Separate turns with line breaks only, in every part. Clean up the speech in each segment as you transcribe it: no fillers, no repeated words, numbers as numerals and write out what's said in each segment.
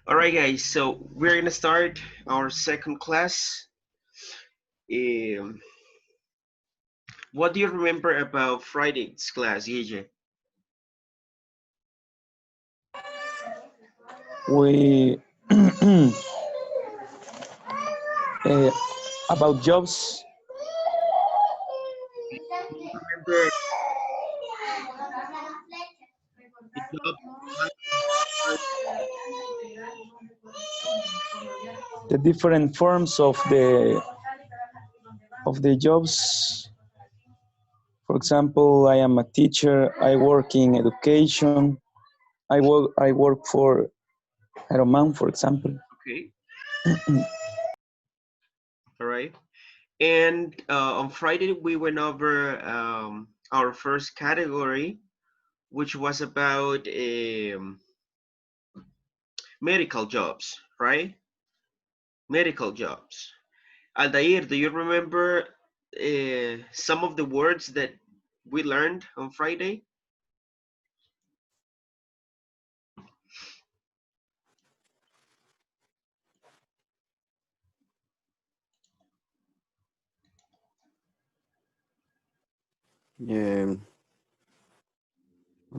All right, guys, so we're gonna start our second class. Um, what do you remember about Friday's class, EJ?
We uh, about jobs,
Remember the job,
the different forms of the jobs. For example, I am a teacher. I work in education. I work for a man, for example.
okay, all right. And on Friday, we went over our first category, which was about medical jobs, right? Medical jobs. Aldair, do you remember some of the words that we learned on Friday?
um,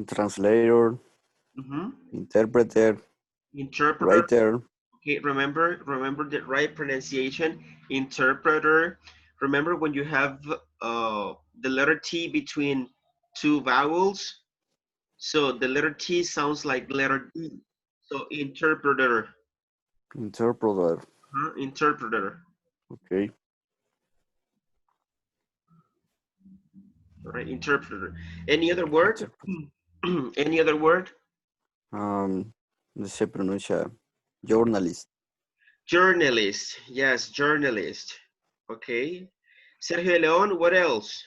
translator,
Mm-hmm.
interpreter,
Interpreter.
writer,
Okay, remember the right pronunciation. Interpreter. Remember when you have the letter T between two vowels? So the letter T sounds like letter D. So interpreter.
interpreter.
Huh? Interpreter.
Okay.
All right, interpreter. Any other word?
Interpreter.
Any other word?
No se pronuncia journalist.
Journalist. Yes, journalist. Okay. Sergio León, what else?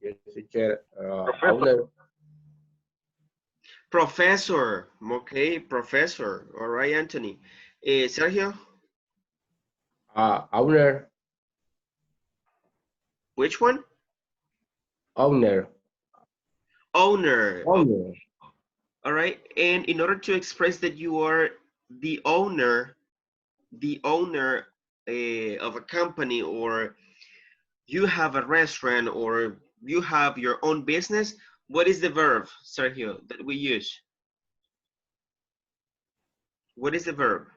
Yes, teacher. Owner.
Professor. Okay, professor. All right, Anthony. Sergio,
Owner.
which one?
Owner.
Owner.
Owner.
All right. And in order to express that you are the owner of a company, or you have a restaurant, or you have your own business, what is the verb, Sergio, that we use? What is the verb?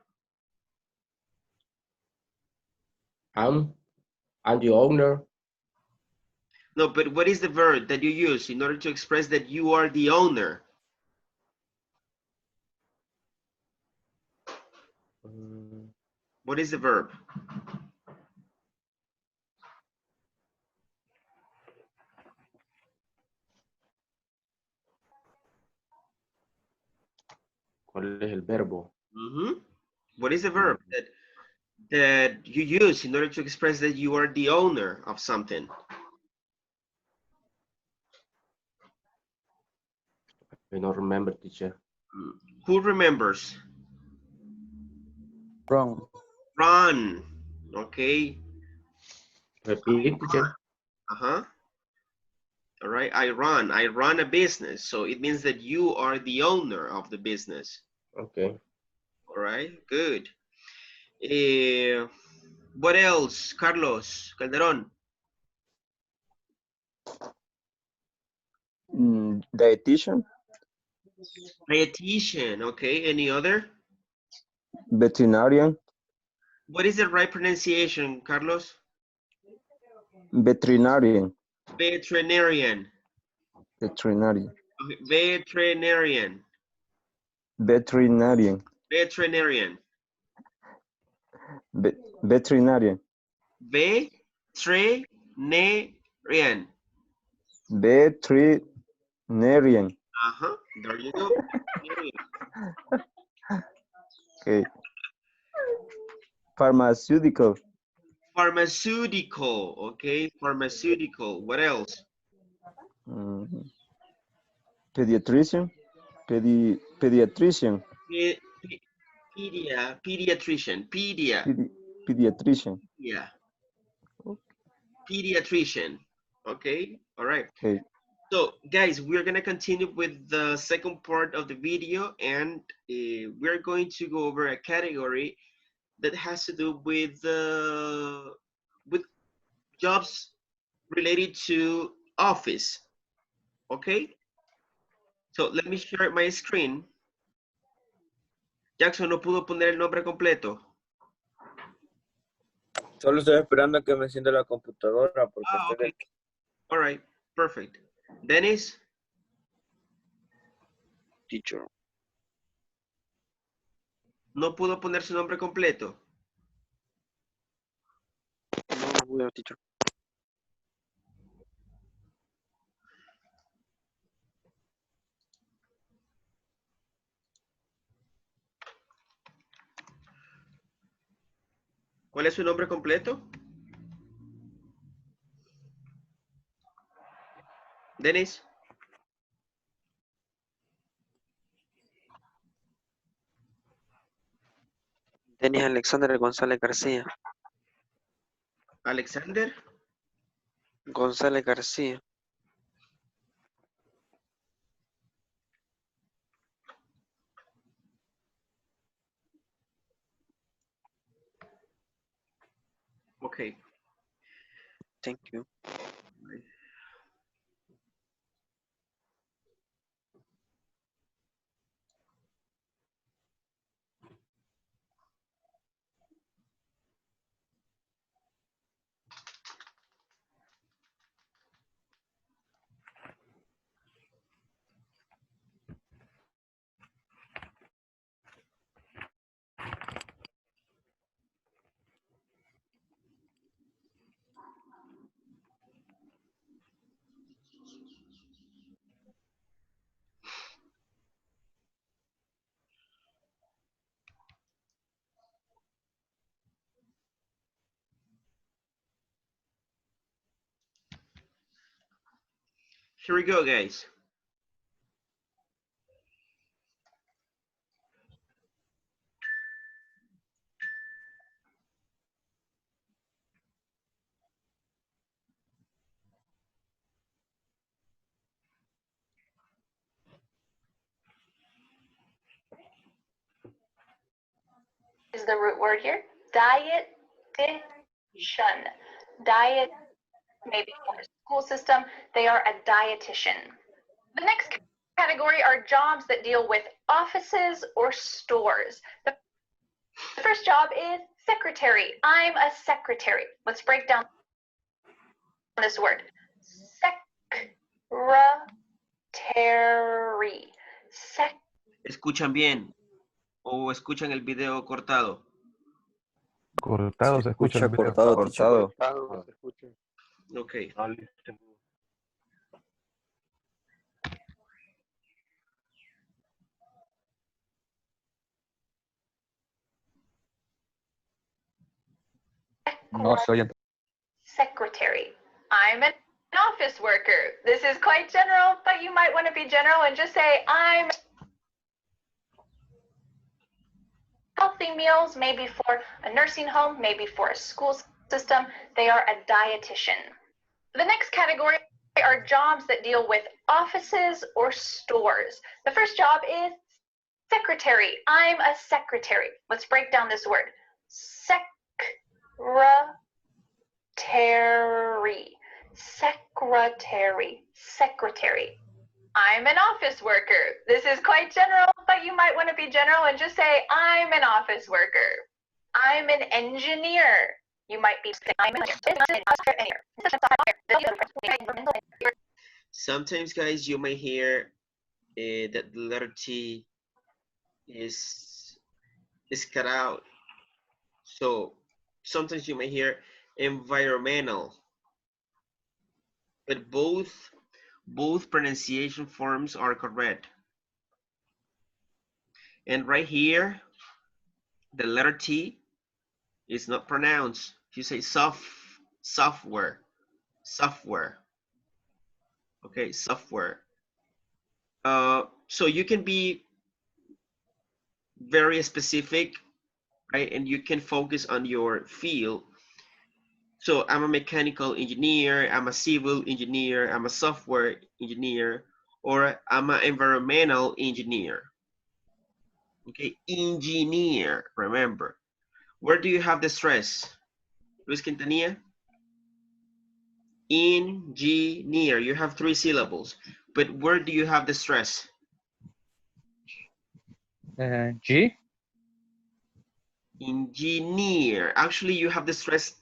I'm the owner.
No, but what is the verb that you use in order to express that you are the owner? What is the verb?
¿Cuál es el verbo?
Mm-hmm. What is the verb that you use in order to express that you are the owner of something?
I don't remember, teacher.
Who remembers?
Wrong.
Run. Okay.
Repeat, teacher.
Uh-huh. All right. I run a business. So it means that you are the owner of the business.
Okay.
All right. Good. What else? Carlos Calderon.
Dietitian,
Dietitian. Okay. Any other?
veterinarian,
What is the right pronunciation, Carlos?
veterinarian,
Veterinarian.
veterinarian,
Okay. Veterinarian.
veterinarian,
Veterinarian.
veterinarian,
Veterinarian.
veterinarian.
Uh-huh. There you go.
Okay. Pharmaceutical,
Pharmaceutical. Okay. Pharmaceutical. What else?
pediatrician, pediatrician,
Pediatrician.
pediatrician.
Yeah. Pediatrician. Okay. All right.
Okay.
So guys, we're gonna continue with the second part of the video, and we're going to go over a category that has to do with jobs related to office. Okay, so let me share my screen. Jackson no pudo poner el nombre completo.
Solo estoy esperando a que me encienda la computadora porque
Ah,
estoy
okay. All right, perfect. Dennis,
teacher.
no pudo poner su nombre completo.
No, voy a teacher.
¿Cuál es su nombre completo? Dennis.
Denis Alexander González García.
Alexander.
González García.
Okay.
Thank you.
Here we go, guys.
Is the root word here. Dietitian. Diet, maybe for a school system, they are a dietitian. The next category are jobs that deal with offices or stores. The first job is secretary. I'm a secretary. Let's break down this word. Secretary.
¿Escuchan bien o escuchan el video cortado?
Cortado, se escucha el video.
cortado.
Se escucha.
Okay.
No se oye.
Secretary. I'm an office worker. This is quite general, but you might want to be general and just say, I'm healthy meals, maybe for a nursing home, maybe for a school system. They are a dietitian. The next category are jobs that deal with offices or stores. The first job is secretary. I'm a secretary. Let's break down this word. Secretary. Secretary. Secretary. I'm an office worker. This is quite general, but you might want to be general and just say, I'm an office worker. I'm an engineer. You might be saying, I'm an engineer.
Sometimes, guys, you may hear that the letter T is cut out. So sometimes you may hear environmental, but both pronunciation forms are correct. And right here, the letter T is not pronounced. You say software. Okay, software. So you can be very specific, right? And you can focus on your field. So I'm a mechanical engineer, I'm a civil engineer, I'm a software engineer, or I'm an environmental engineer. Okay, engineer, remember. Where do you have the stress? Luis Quintanilla? Engineer, you have 3 syllables, but where do you have the stress?
G.
Engineer, actually you have the stress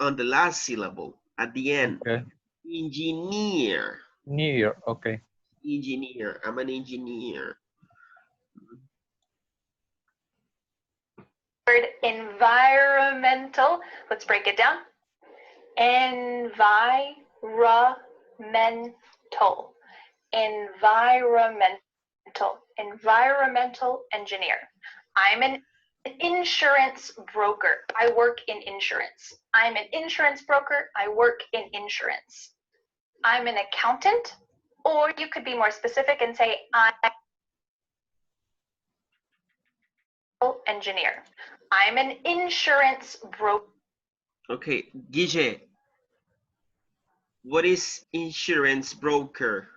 on the last syllable, at the end.
Okay.
Engineer.
Near. Okay.
Engineer, I'm an engineer.
Word environmental. Let's break it down. Environmental. Environmental engineer. I'm an insurance broker. I work in insurance. I'm an insurance broker. I work in insurance. I'm an accountant, or you could be more specific and say I'm an engineer. I'm an insurance broker.
Okay, Guille, what is insurance broker?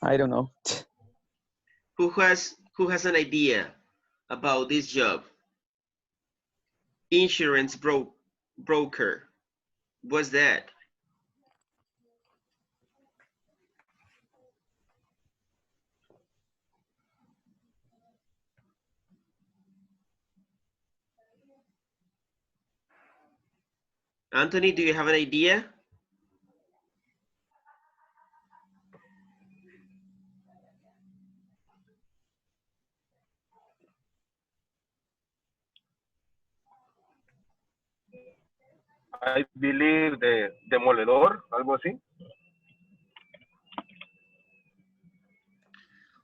I don't know.
Who has an idea about this job? Insurance broker. What's that? Anthony, do you have an idea?
I believe the demoledor, algo así.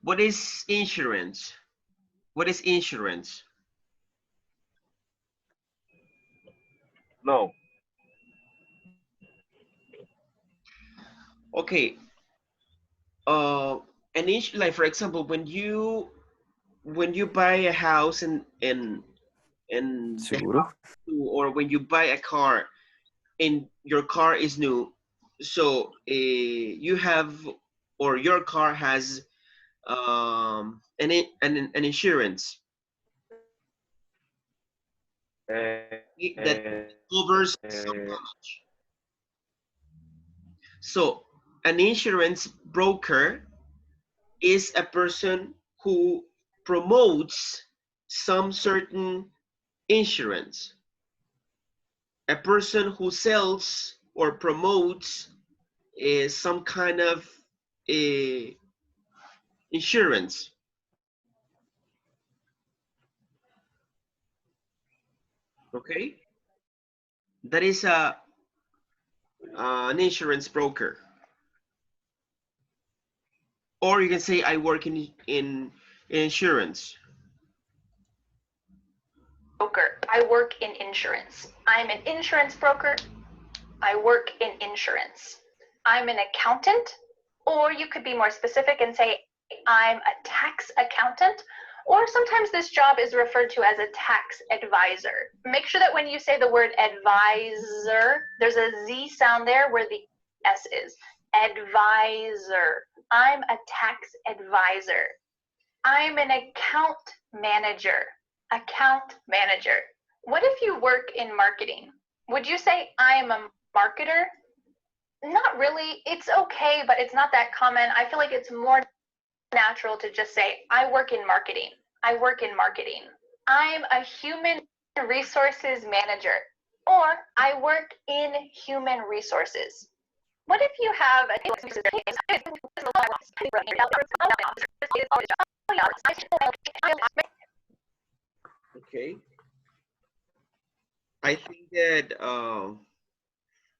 What is insurance? What is insurance?
No.
Okay. Like for example, when you buy a house and the
¿Seguro?
house, or when you buy a car and your car is new, so you have, or your car has an insurance that covers some damage. So an insurance broker is a person who promotes some certain insurance. A person who sells or promotes some kind of insurance. Okay, that is an insurance broker. Or you can say I work in insurance.
Broker. I work in insurance. I'm an insurance broker. I work in insurance. I'm an accountant, or you could be more specific and say I'm a tax accountant, or sometimes this job is referred to as a tax advisor. Make sure that when you say the word advisor, there's a Z sound there where the S is. Advisor. I'm a tax advisor. I'm an account manager. Account manager. What if you work in marketing? Would you say I'm a marketer? Not really. It's okay, but it's not that common. I feel like it's more natural to just say, I work in marketing. I work in marketing. I'm a human resources manager, or I work in human resources. What if you have a
Okay. I think that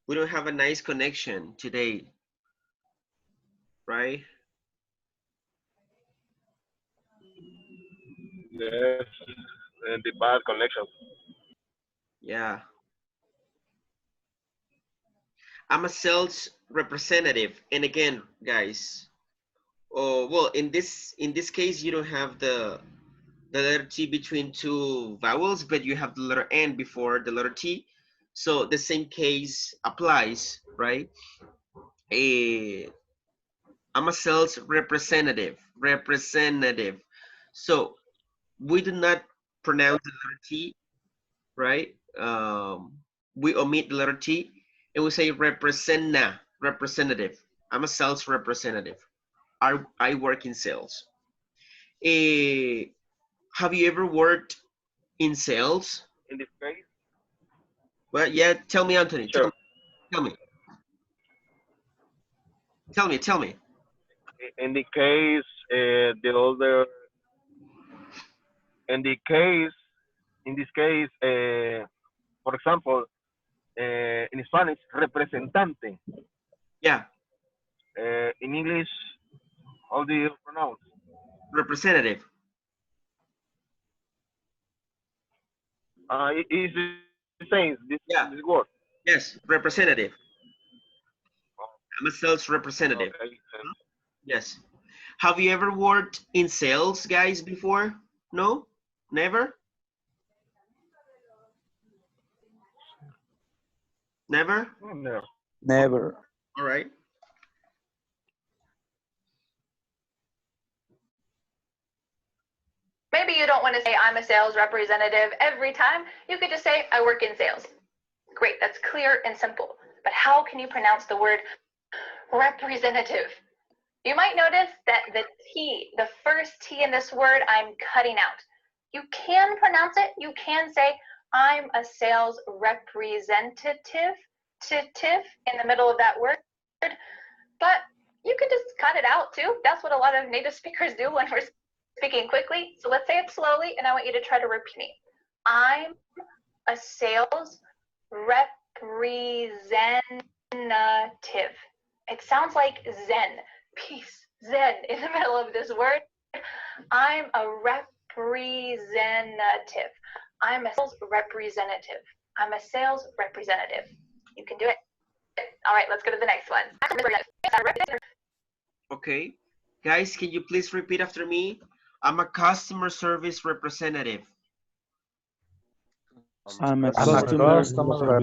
we don't have a nice connection today, right?
Yes. The bad connection.
Yeah. I'm a sales representative, and again, guys, oh well, in this case, you don't have the letter T between two vowels, but you have the letter N before the letter T. So the same case applies, right? I'm a sales representative. Representative. So we do not pronounce the letter T, right? We omit the letter T and we say representative. I'm a sales representative. I work in sales. Have you ever worked in sales?
In this case,
Well, yeah, tell me, Anthony.
sure.
Tell me. Tell me.
In the case, the older, in the case, in this case, for example, in Spanish, representante.
Yeah,
In English, how do you pronounce?
representative.
It is the same,
Yeah,
this word.
yes, representative. I'm a sales representative.
Okay.
Yes. Have you ever worked in sales, guys, before? No? Never? Never?
No.
Never.
All right.
Maybe you don't want to say I'm a sales representative every time. You could just say I work in sales. Great, that's clear and simple. But how can you pronounce the word representative? You might notice that the T, the first T in this word, I'm cutting out. You can pronounce it. You can say I'm a sales representative in the middle of that word, but you can just cut it out too. That's what a lot of native speakers do when we're speaking quickly. So let's say it slowly, and I want you to try to repeat me. I'm a sales representative. It sounds like Zen, peace, Zen in the middle of this word. I'm a representative. I'm a sales representative. I'm a sales representative. You can do it. All right, let's go to the next one.
Okay. Guys, can you please repeat after me? I'm a customer service representative.
I'm a
I'm a
customer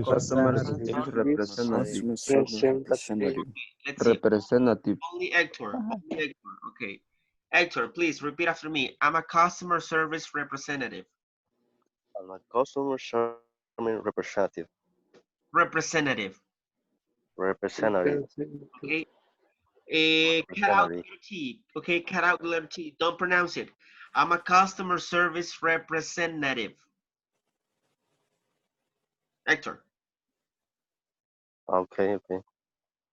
Customer
representative.
representative.
Let's see.
Representative.
Only Hector. Okay. Hector, please repeat after me. I'm a customer service representative.
I'm a customer service representative.
Representative.
Representative.
Okay. Cut out the letter T. Okay, cut out the letter T. Don't pronounce it. I'm a customer service representative. Hector.
Okay.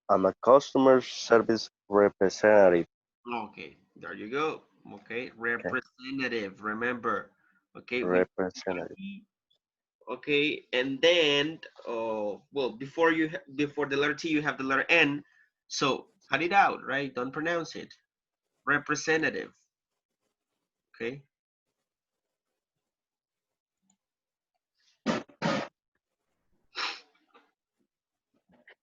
I'm a customer service representative.
Okay, there you go. Okay, representative. Remember. Okay, we
Representative.
okay, and then well, before the letter T, you have the letter N. So cut it out, right? Don't pronounce it. Representative. Okay.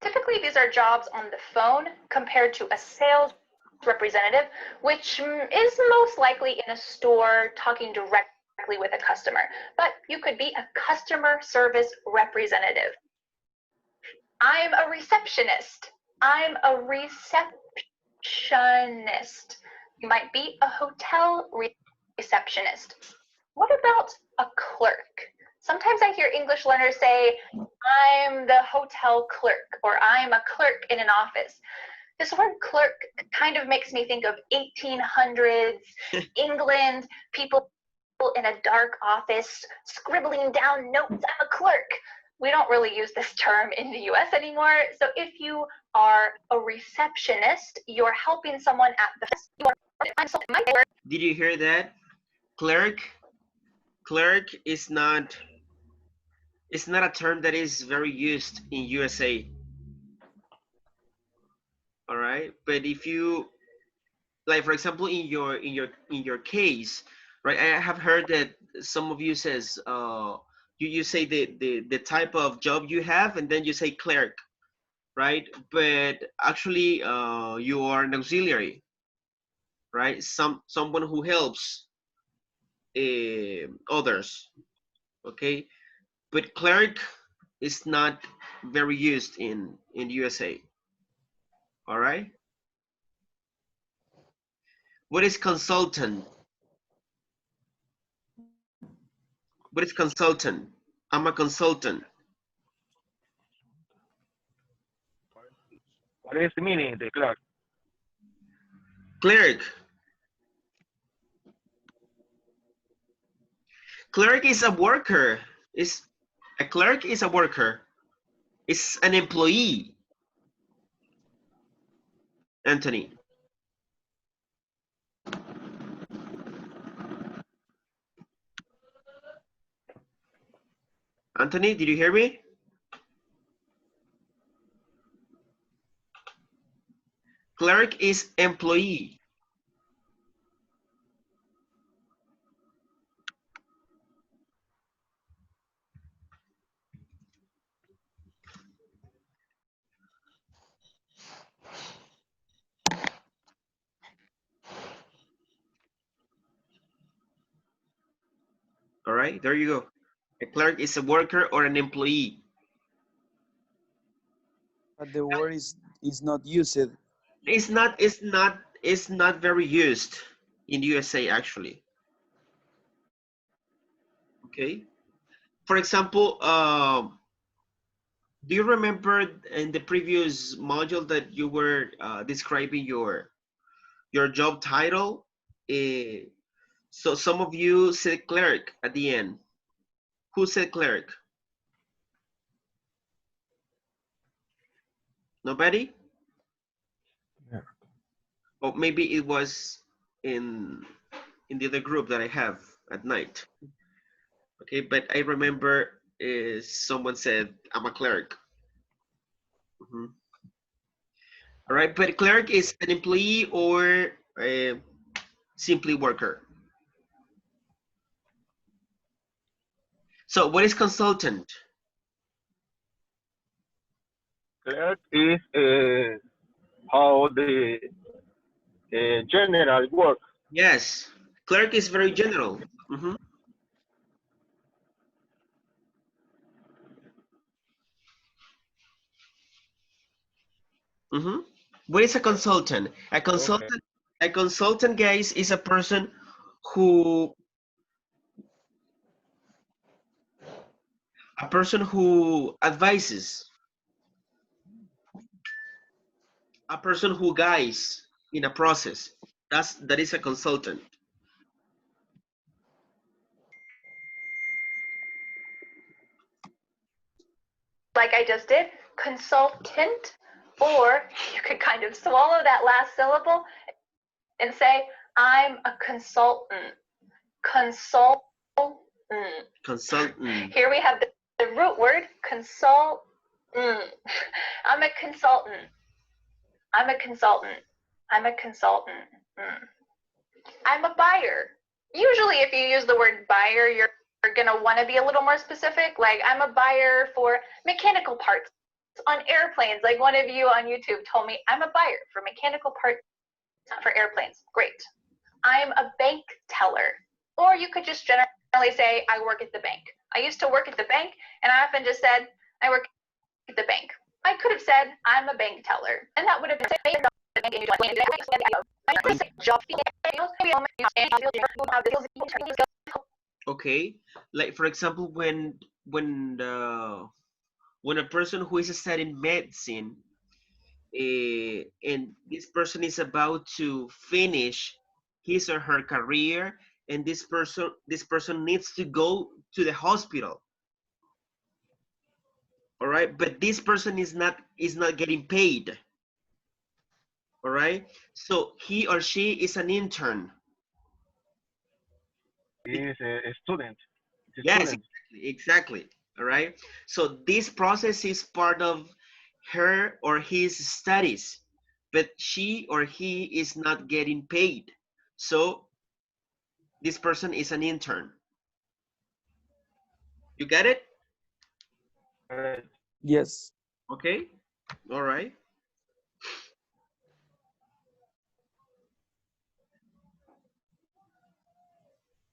Typically, these are jobs on the phone compared to a sales representative, which is most likely in a store talking directly with a customer. But you could be a customer service representative. I'm a receptionist. I'm a receptionist. You might be a hotel receptionist. What about a clerk? Sometimes I hear English learners say, I'm the hotel clerk, or I'm a clerk in an office. This word clerk kind of makes me think of 1800s England, people in a dark office scribbling down notes. I'm a clerk. We don't really use this term in the US anymore. So if you are a receptionist, you're helping someone at the
Did you hear that? Clerk. Clerk is not. It's not a term that is very used in USA. All right, but if you like, for example, in your case, right? I have heard that some of you says you say the type of job you have, and then you say clerk, right? But actually, you are an auxiliary, right? Someone who helps, others. Okay, but clerk is not very used in USA. All right. What is consultant? What is consultant? I'm a consultant.
What is the meaning de clerk?
Clerk. Clerk is a worker. Is a clerk is a worker. It's an employee. Anthony. Anthony, did you hear me? Clerk is employee. All right, there you go. A clerk is a worker or an employee.
But the word is not used.
It's not very used in USA actually. Okay. For example, do you remember in the previous module that you were describing your job title? So some of you said clerk at the end. Who said clerk? Nobody? Or maybe it was in the other group that I have at night. Okay, but I remember someone said I'm a clerk. Mhm. All right, but clerk is an employee or simply worker. So what is consultant?
Clerk is how the general work.
Yes, clerk is very general. Mhm. Mhm. What is a consultant?
Okay.
A consultant, guys, is a person who advises, a person who guides in a process. That is a consultant.
Like I just did, consultant, or you could kind of swallow that last syllable and say, I'm a consultant. Consultant.
Consultant.
Here we have the root word, consult. I'm a consultant. I'm a consultant. I'm a consultant. I'm a buyer. Usually if you use the word buyer, you're gonna want to be a little more specific. Like, I'm a buyer for mechanical parts on airplanes. Like one of you on YouTube told me, I'm a buyer for mechanical parts for airplanes. Great. I'm a bank teller. Or you could just generally say, I work at the bank. I used to work at the bank, and I often just said, I work at the bank. I could have said, I'm a bank teller, and that would have been
Okay, like for example, when a person who is studying medicine, and this person is about to finish his or her career, and this person needs to go to the hospital. All right, but this person is not getting paid. All right, so he or she is an intern.
Is a student. It's a
Yes,
student.
exactly. All right. So this process is part of her or his studies, but she or he is not getting paid. So this person is an intern. You get it?
Yes.
Okay. All right.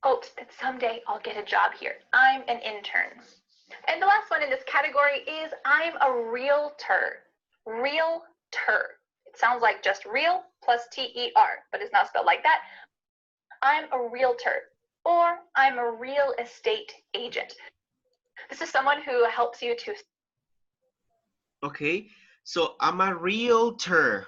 hopes that someday I'll get a job here. I'm an intern. And the last one in this category is I'm a realtor. Realtor. It sounds like just real plus T-E-R, but it's not spelled like that. I'm a realtor, or I'm a real estate agent. This is someone who helps you to.
Okay, so I'm a realtor,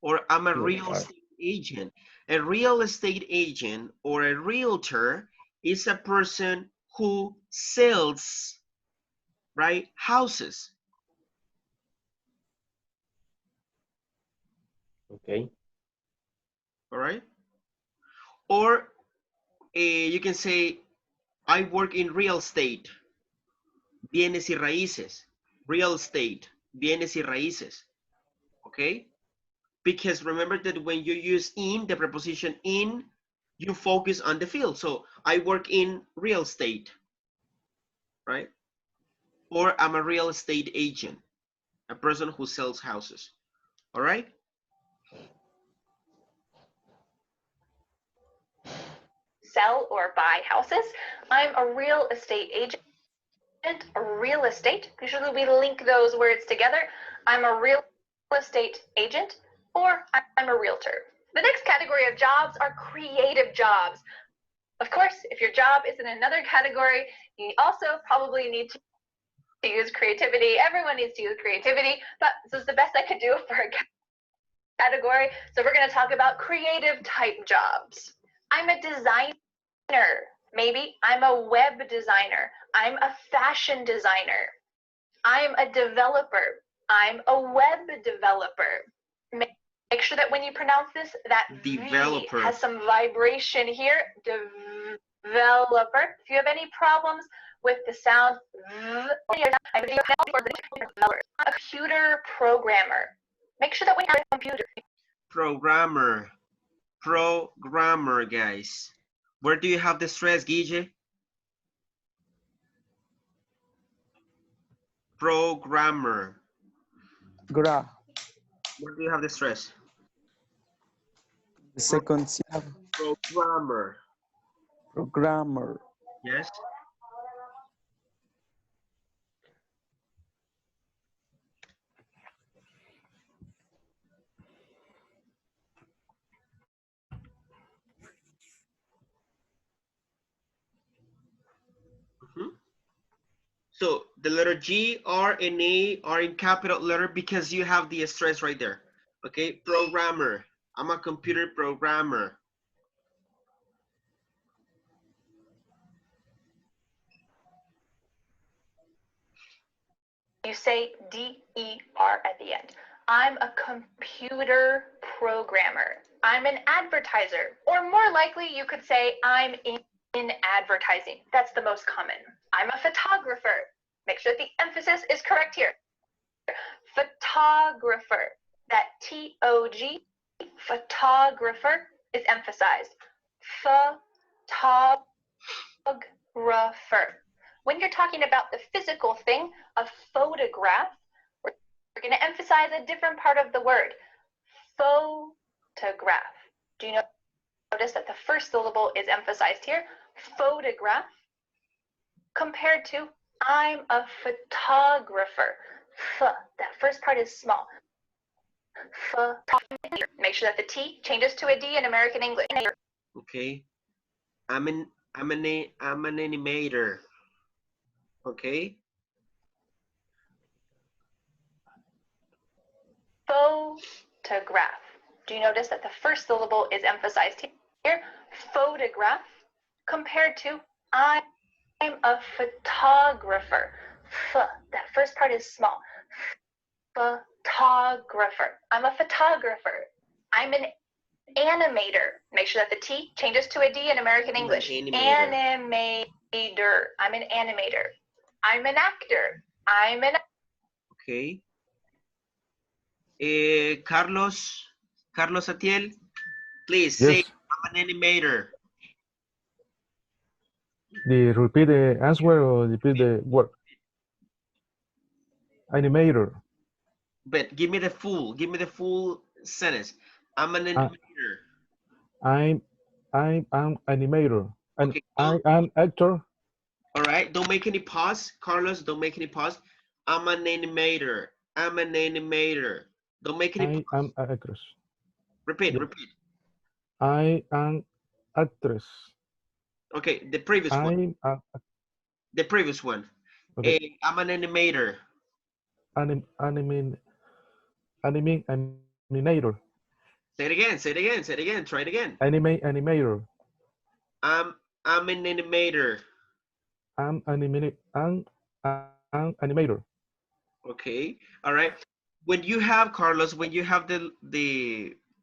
or I'm a real estate agent. A real estate agent or a realtor is a person who sells, right, houses.
Okay.
All right. Or you can say, I work in real estate, bienes y raíces. Real estate, bienes y raíces. Okay. Because remember that when you use in, the preposition in, you focus on the field. So I work in real estate, right? Or I'm a real estate agent, a person who sells houses. All right.
Sell or buy houses. I'm a real estate agent. Real estate. Usually we link those words together. I'm a real estate agent, or I'm a realtor. The next category of jobs are creative jobs. Of course, if your job is in another category, you also probably need to use creativity. Everyone needs to use creativity, but this is the best I could do for a category. So we're going to talk about creative type jobs. I'm a designer. Maybe I'm a web designer. I'm a fashion designer. I'm a developer. I'm a web developer. Make sure that when you pronounce this, that
Developer
V has some vibration here. Developer. If you have any problems with the sound, I'm a computer programmer. Make sure that when you have a computer.
Programmer, guys. Where do you have the stress, Guille? Programmer.
Gra.
Where do you have the stress?
The second syllable.
Programmer.
Programmer.
Yes. So the letter G, R, and A are in capital letter because you have the stress right there. Okay, programmer. I'm a computer programmer.
You say D-E-R at the end. I'm a computer programmer. I'm an advertiser. Or more likely, you could say I'm in advertising. That's the most common. I'm a photographer. Make sure that the emphasis is correct here. Photographer. That T-O-G, photographer, is emphasized. Photographer. When you're talking about the physical thing, a photograph, we're going to emphasize a different part of the word. Photograph. Do you notice that the first syllable is emphasized here? Photograph. Compared to I'm a photographer. That first part is small. Make sure that the T changes to a D in American English.
Okay. I'm an animator. Okay.
Photograph. Do you notice that the first syllable is emphasized here? Photograph. Compared to I'm a photographer. That first part is small. Photographer. I'm a photographer. I'm an animator. Make sure that the T changes to a D in American English. Animator. I'm an animator. I'm an actor. I'm an.
Okay. Carlos Atiel, please say
Yes.
I'm an animator.
Repeat the answer or repeat the word. Animator.
But give me the full sentence. I'm an animator.
I'm I'm an animator. And
Okay,
I am actor.
all right, don't make any pause. Carlos, don't make any pause. I'm an animator. I'm an animator. Don't make any
I
pause.
am an actress.
Repeat,
Yeah.
repeat.
I am actress.
Okay, the previous one.
I'm a,
The previous one.
okay.
I'm an animator.
Anime animator.
Say it again, say it again, say it again. Try it again.
Animator.
I'm I'm an animator.
I'm an animator.
Okay, all right. When you have, Carlos, when you have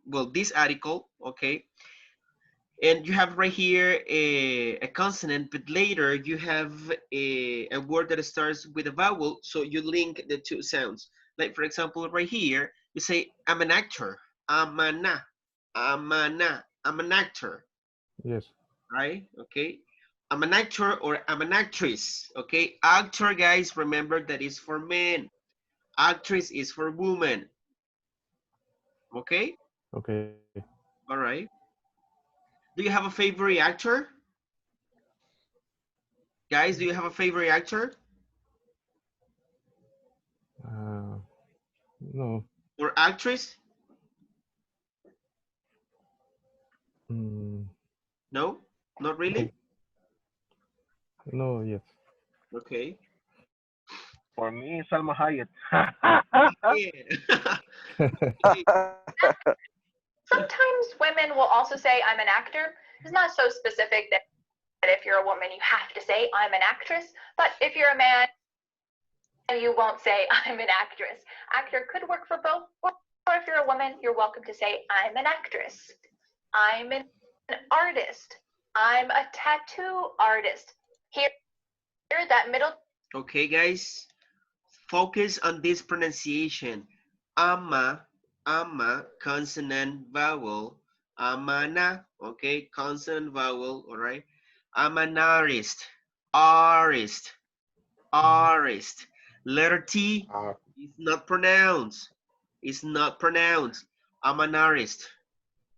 well, this article, okay, and you have right here a consonant, but later you have a word that starts with a vowel, so you link the two sounds. Like, for example, right here, you say, I'm an actor. I'm an actor,
Yes.
right? Okay. I'm an actor or I'm an actress, okay? Actor, guys, remember that is for men. Actress is for woman, okay?
Okay.
All right. Do you have a favorite actor? Guys, do you have a favorite actor
No.
or actress?
Mm,
No, not really?
no. Yes.
Okay.
For me, Salma Hayek.
Yeah. Okay.
Sometimes women will also say, I'm an actor. It's not so specific that if you're a woman, you have to say, I'm an actress. But if you're a man, you won't say, I'm an actress. Actor could work for both. Or if you're a woman, you're welcome to say, I'm an actress. I'm an artist. I'm a tattoo artist. Here, that middle.
Okay, guys. Focus on this pronunciation. Ama, consonant vowel. Amana, okay, consonant vowel, all right. I'm an artist, artist, artist. Letter T is not pronounced. It's not pronounced. I'm an artist.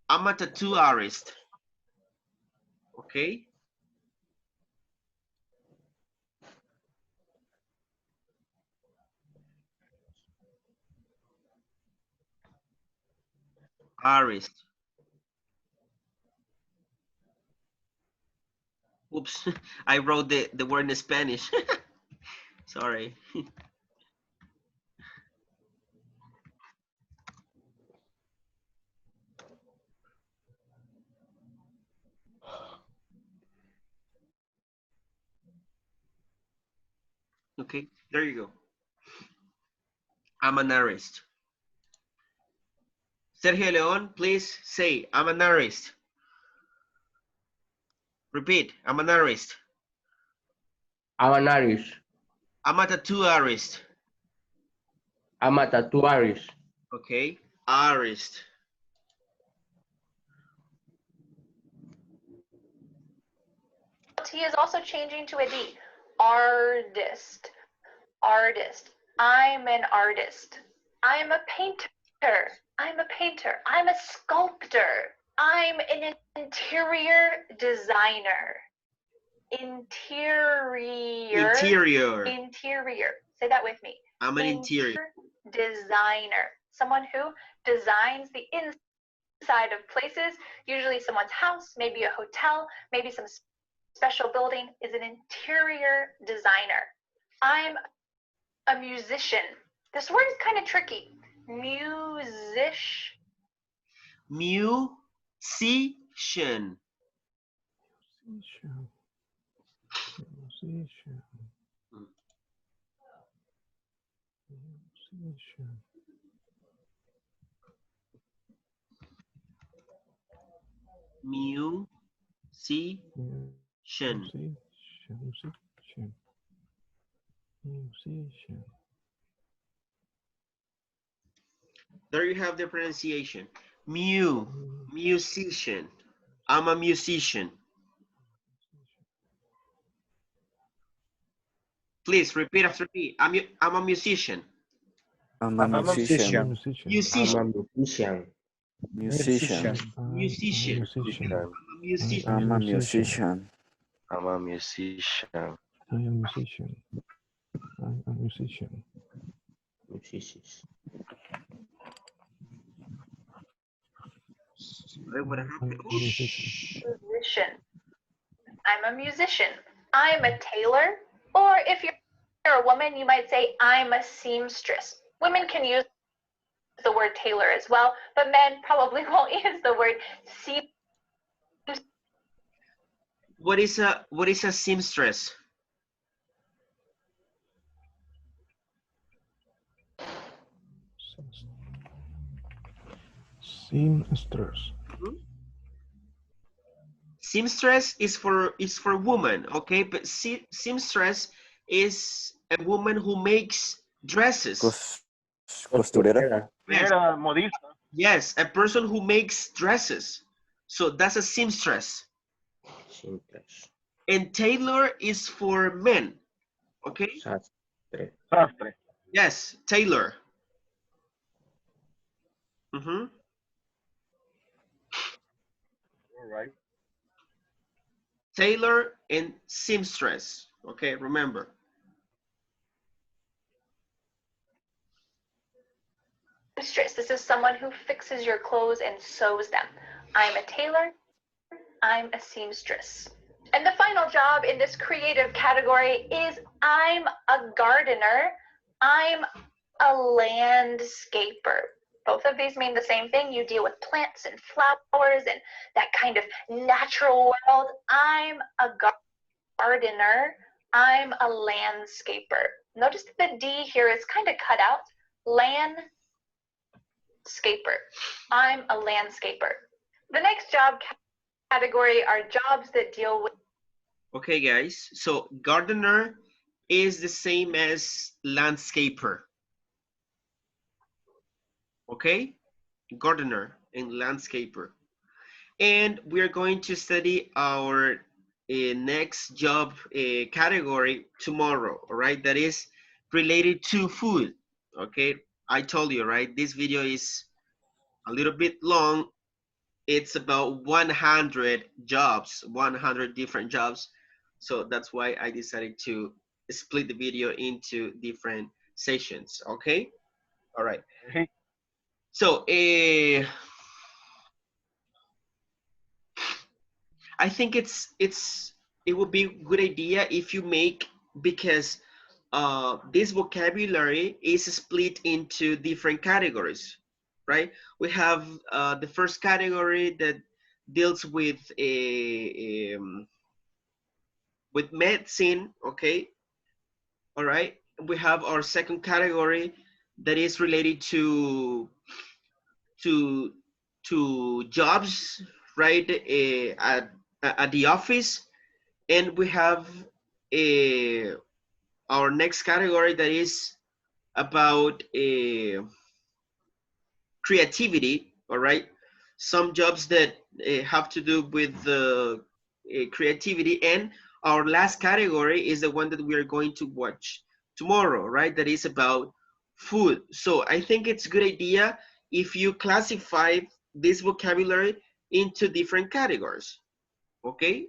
I'm a tattoo artist. Okay? Artist. Oops, I wrote the word in Spanish. Sorry. Okay, there you go. I'm an artist. Sergio Leon, please say, I'm an artist. Repeat, I'm an artist.
I'm an artist.
I'm a tattoo artist.
I'm a tattoo artist.
Okay, artist.
T is also changing to a D. Artist. Artist. I'm an artist. I'm a painter. I'm a painter. I'm a sculptor. I'm an interior designer. Interior. Say that with me.
I'm an interior
designer. Someone who designs the inside of places, usually someone's house, maybe a hotel, maybe some special building, is an interior designer. I'm a musician. This word is kind of tricky. Musician.
musician. Musician.
Musician.
There you have the pronunciation. Musician. I'm a musician. Please repeat after me. I'm a musician.
I'm a musician.
I'm a
Musician.
musician.
Musician.
Musician.
Musician.
I'm a musician.
I'm a musician.
I'm a musician.
I am musician. I'm a musician.
Musicians.
Right, what happened?
I'm a musician.
Musician. I'm a musician. I'm a tailor. Or if you're a woman, you might say, I'm a seamstress. Women can use the word tailor as well, but men probably won't use the word seamstress.
What is a seamstress?
Seamstress.
Mhm. Seamstress is for woman, okay? But seamstress is a woman who makes dresses.
Costurera.
Yes,
Era modista.
yes, a person who makes dresses. So that's a seamstress.
Seamstress.
And tailor is for men, okay?
Sastre.
Sastre.
Yes, tailor. Mhm.
All right.
Tailor and seamstress. Okay, remember.
This is someone who fixes your clothes and sews them. I'm a tailor. I'm a seamstress. And the final job in this creative category is I'm a gardener. I'm a landscaper. Both of these mean the same thing. You deal with plants and flowers and that kind of natural world. I'm a gardener. I'm a landscaper. Notice the D here is kind of cut out. Landscaper. I'm a landscaper. The next job category are jobs that deal with.
Okay, guys. So gardener is the same as landscaper. Okay? Gardener and landscaper. And we're going to study our next job category tomorrow, all right? That is related to food, okay? I told you, right? This video is a little bit long. It's about 100 jobs, 100 different jobs. So that's why I decided to split the video into different sessions, okay? All right.
Hey,
So I think it would be a good idea if you make, because this vocabulary is split into different categories, right? We have the first category that deals with medicine, okay? All right. We have our second category that is related to to jobs, right? At the office, and we have our next category that is about creativity. All right, some jobs that have to do with creativity, and our last category is the one that we are going to watch tomorrow, right? That is about food. So I think it's a good idea if you classify this vocabulary into different categories. Okay,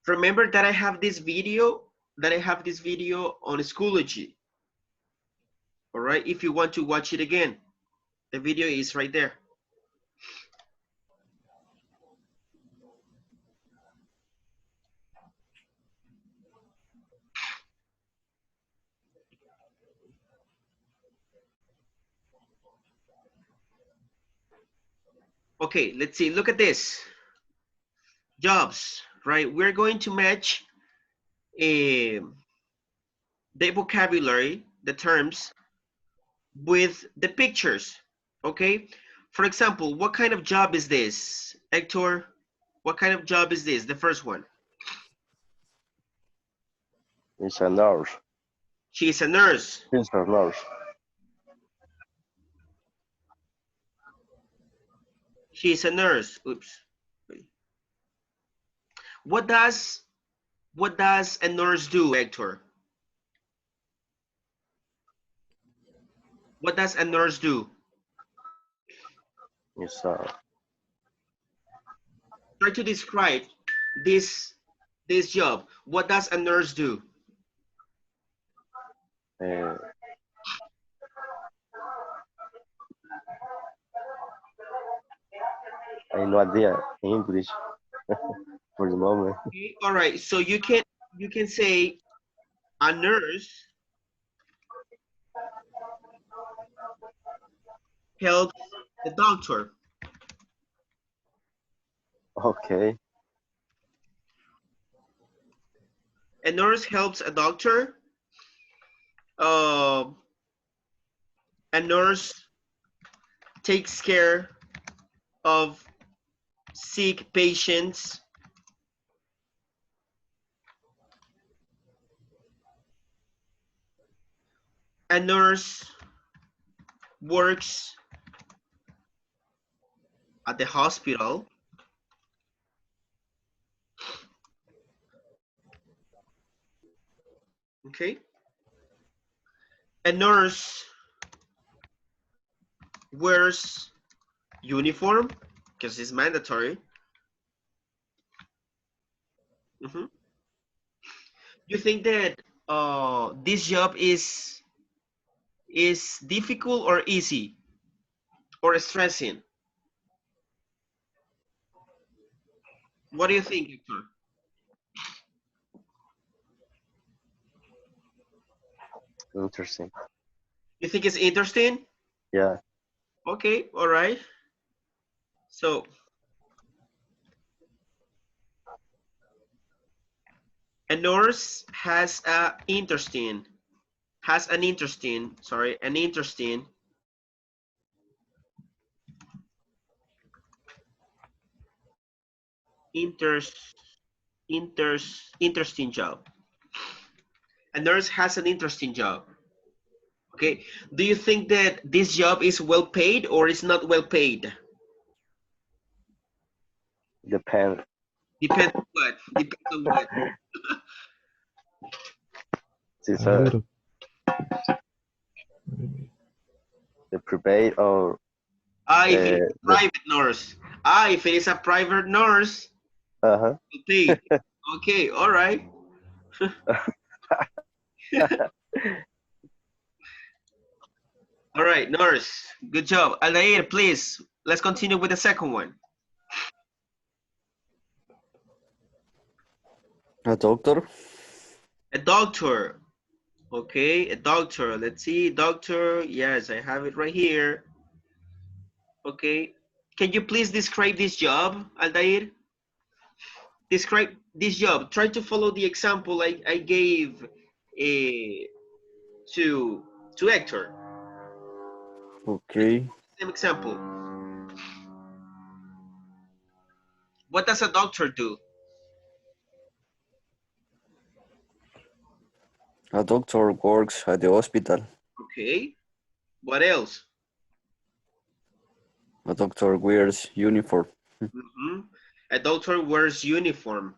remember that I have this video on Schoology. All right, if you want to watch it again, the video is right there. Okay, let's see. Look at this. Jobs, right? We're going to match the vocabulary, the terms, with the pictures. Okay. For example, what kind of job is this, Hector? What kind of job is this? The first one.
It's a nurse.
She's a nurse.
It's a nurse.
She's a nurse. Oops. What does a nurse do, Hector? What does a nurse do?
It's a
try to describe this job. What does a nurse do?
Uh, I have no idea English for the moment.
Okay, all right. So you can say a nurse helps the doctor.
Okay.
A nurse helps a doctor. Uh, a nurse takes care of sick patients. A nurse works at the hospital. Okay. A nurse wears uniform because it's mandatory. Mhm. You think that this job is difficult or easy or stressing? What do you think, Hector?
Interesting.
You think it's interesting?
Yeah.
Okay, all right. So a nurse has an interesting, sorry, an interesting interesting job. A nurse has an interesting job. Okay. Do you think that this job is well paid or is not well paid?
Depend.
Depends on what? Depends on what?
Since
A little.
the prepaid or
If it is a
the
private nurse. If it is a private nurse,
uh-huh.
well paid. Okay, all right. All right, nurse. Good job. Aldair, please. Let's continue with the second one.
A doctor.
A doctor. Okay, a doctor. Let's see, doctor. Yes, I have it right here. Okay. Can you please describe this job, Aldair? Describe this job. Try to follow the example I gave to Hector.
Okay.
Same example. What does a doctor do?
A doctor works at the hospital.
Okay. What else?
A doctor wears uniform.
A doctor wears uniform.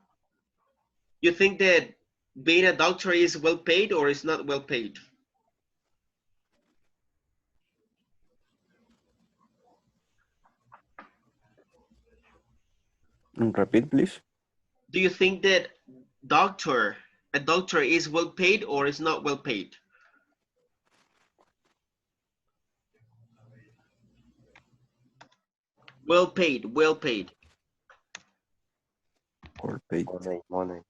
You think that being a doctor is well paid or is not well paid?
Repeat, please.
Do you think that a doctor is well paid or is not well paid? Well paid, well paid.
Well paid.
Money.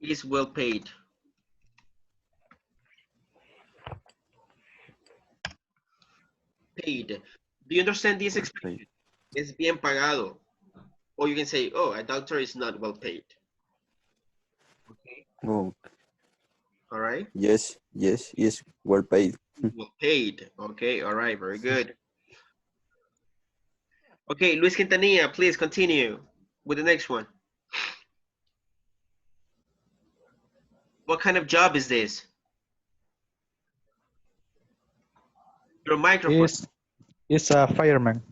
Is well paid. Paid. Do you understand this
Well
expression?
paid.
Es bien pagado. Or you can say, oh, a doctor is not well paid. Okay.
Oh,
All right.
yes, well paid.
Well paid. Okay. All right. Very good. Okay, Luis Quintanilla, please continue with the next one. What kind of job is this? Your microphone.
Is a fireman.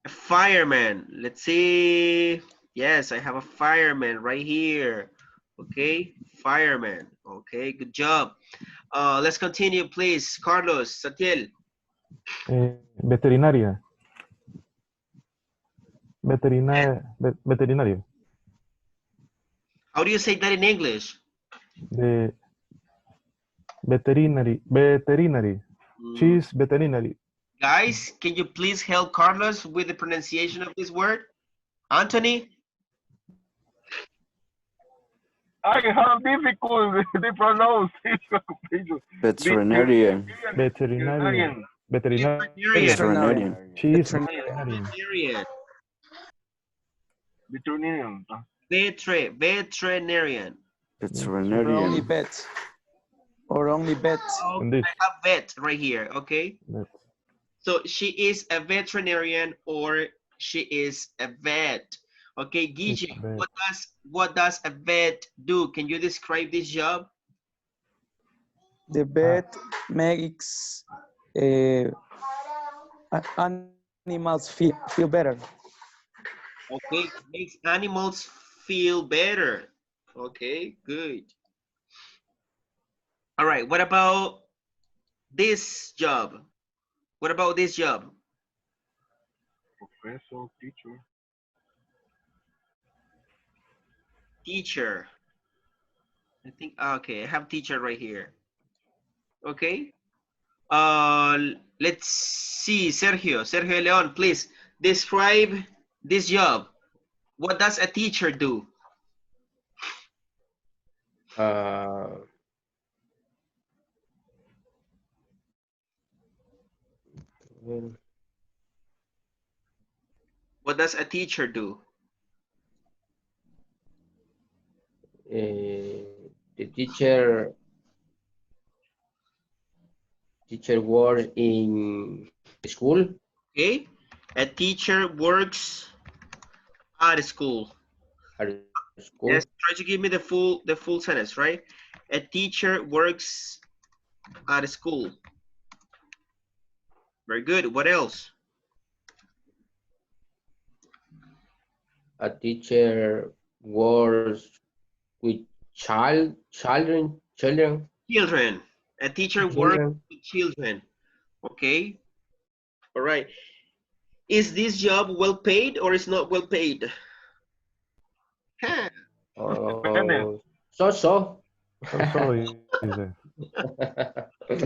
A fireman. Let's see. Yes, I have a fireman right here. Okay, fireman. Okay, good job. Let's continue, please. Carlos, Satiel.
Veterinaria. Veterinario.
How do you say that in English?
The veterinary. She
Mm.
is veterinary.
Guys, can you please help Carlos with the pronunciation of this word? Anthony?
I have difficult to pronounce this occupation.
Veterinarian.
Veterinarian. Veterinarian.
Veterinarian.
Veterinarian.
She is
Veterinarian.
veterinarian.
Veterinarian.
Veterinarian.
Veterinarian.
Or only
Veterinarian.
vet. Or only vet.
Oh,
And this.
I have vet right here, okay?
Vet.
So she is a veterinarian or she is a vet. Okay,
Is
Guille,
vet.
what does a vet do? Can you describe this job?
The vet makes animals feel better.
Okay, makes animals feel better. Okay, good. All right, what about this job? What about this job?
Professor, teacher.
Teacher. I think, okay, I have teacher right here. Okay. Let's see, Sergio Leon, please describe this job. What does a teacher do?
Well,
What does a teacher do?
the teacher works in school.
Okay, a teacher works at school.
At school.
Yes, try to give me the full sentence, right? A teacher works at school. Very good. What else?
A teacher works with children.
Children. A teacher works
Children.
with children. Okay. All right. Is this job well paid or is not well paid? Huh.
Depende.
So.
So is in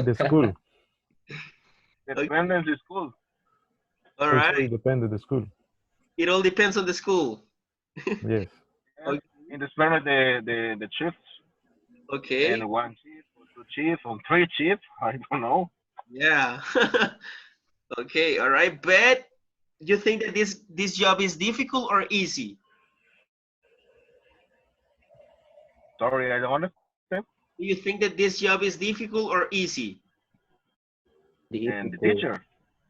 the school.
Depende of the school.
All
So
right.
depende the school.
It all depends on the school.
Yes.
Okay.
In the span of the shifts.
Okay.
And 1 shift, or 2 shifts, or 3 shifts. I don't know.
Yeah. Okay. All right. But you think that this job is difficult or easy?
Sorry, I don't understand.
Do you think that this job is difficult or easy?
And the teacher.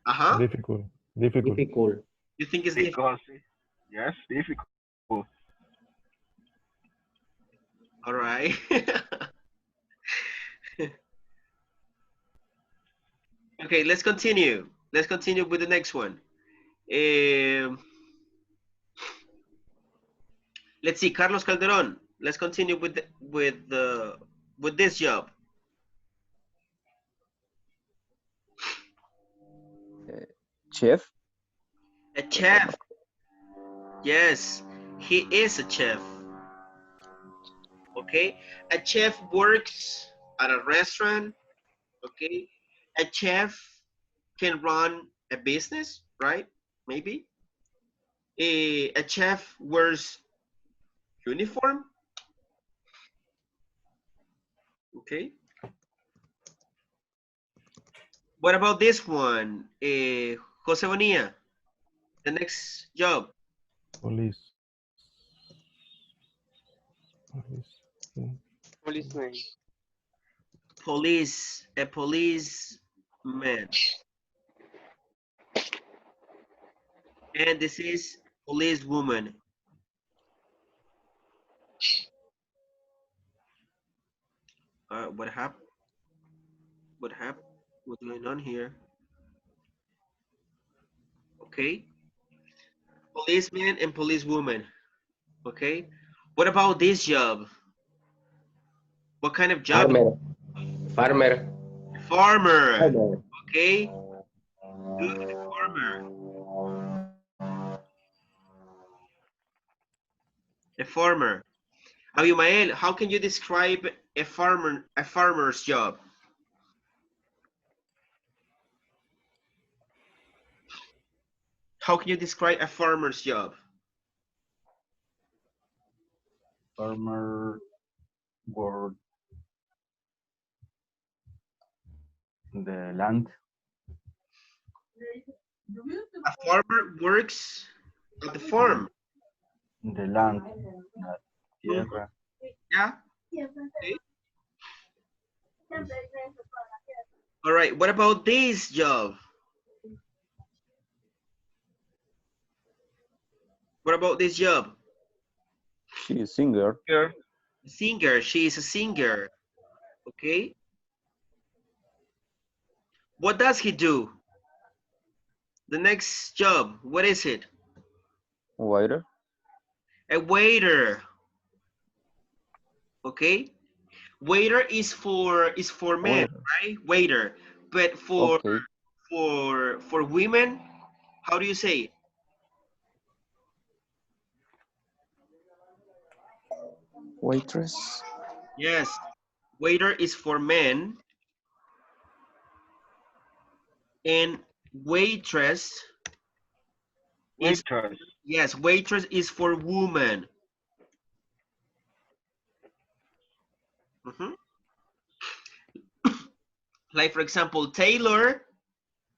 Uh-huh.
Difficult.
You think it's difficult?
Because, yes, difficult.
All right. Okay, let's continue. Let's continue with the next one. Let's see, Carlos Calderon. Let's continue with this job.
Chef.
A chef. Yes, he is a chef. Okay, a chef works at a restaurant. Okay, a chef can run a business, right? Maybe. A chef wears uniform. Okay. What about this one? Jose Bonilla, the next job.
Police.
Policeman.
Police, a policeman. And this is policewoman. What happened? What happened? What's going on here? Okay. Policeman and policewoman. Okay. What about this job? What kind of job?
Farmer.
Okay. Good, farmer. A farmer. Abimael, how can you describe a farmer's job? How can you describe a farmer's job?
Farmer work the land.
A farmer works at the farm.
The land. La
Mhm.
tierra.
Yeah. Okay. All right. What about this job? What about this job?
She is singer.
Here.
Singer. She is a singer. Okay. What does he do? The next job. What is it?
Waiter.
A waiter. Okay. Waiter is for men,
Waiter.
right? Waiter. But
Okay.
for women, how do you say it?
Waitress.
Yes. Waiter is for men and waitress is,
Waitress.
yes, waitress is for woman. Mhm. Like for example, tailor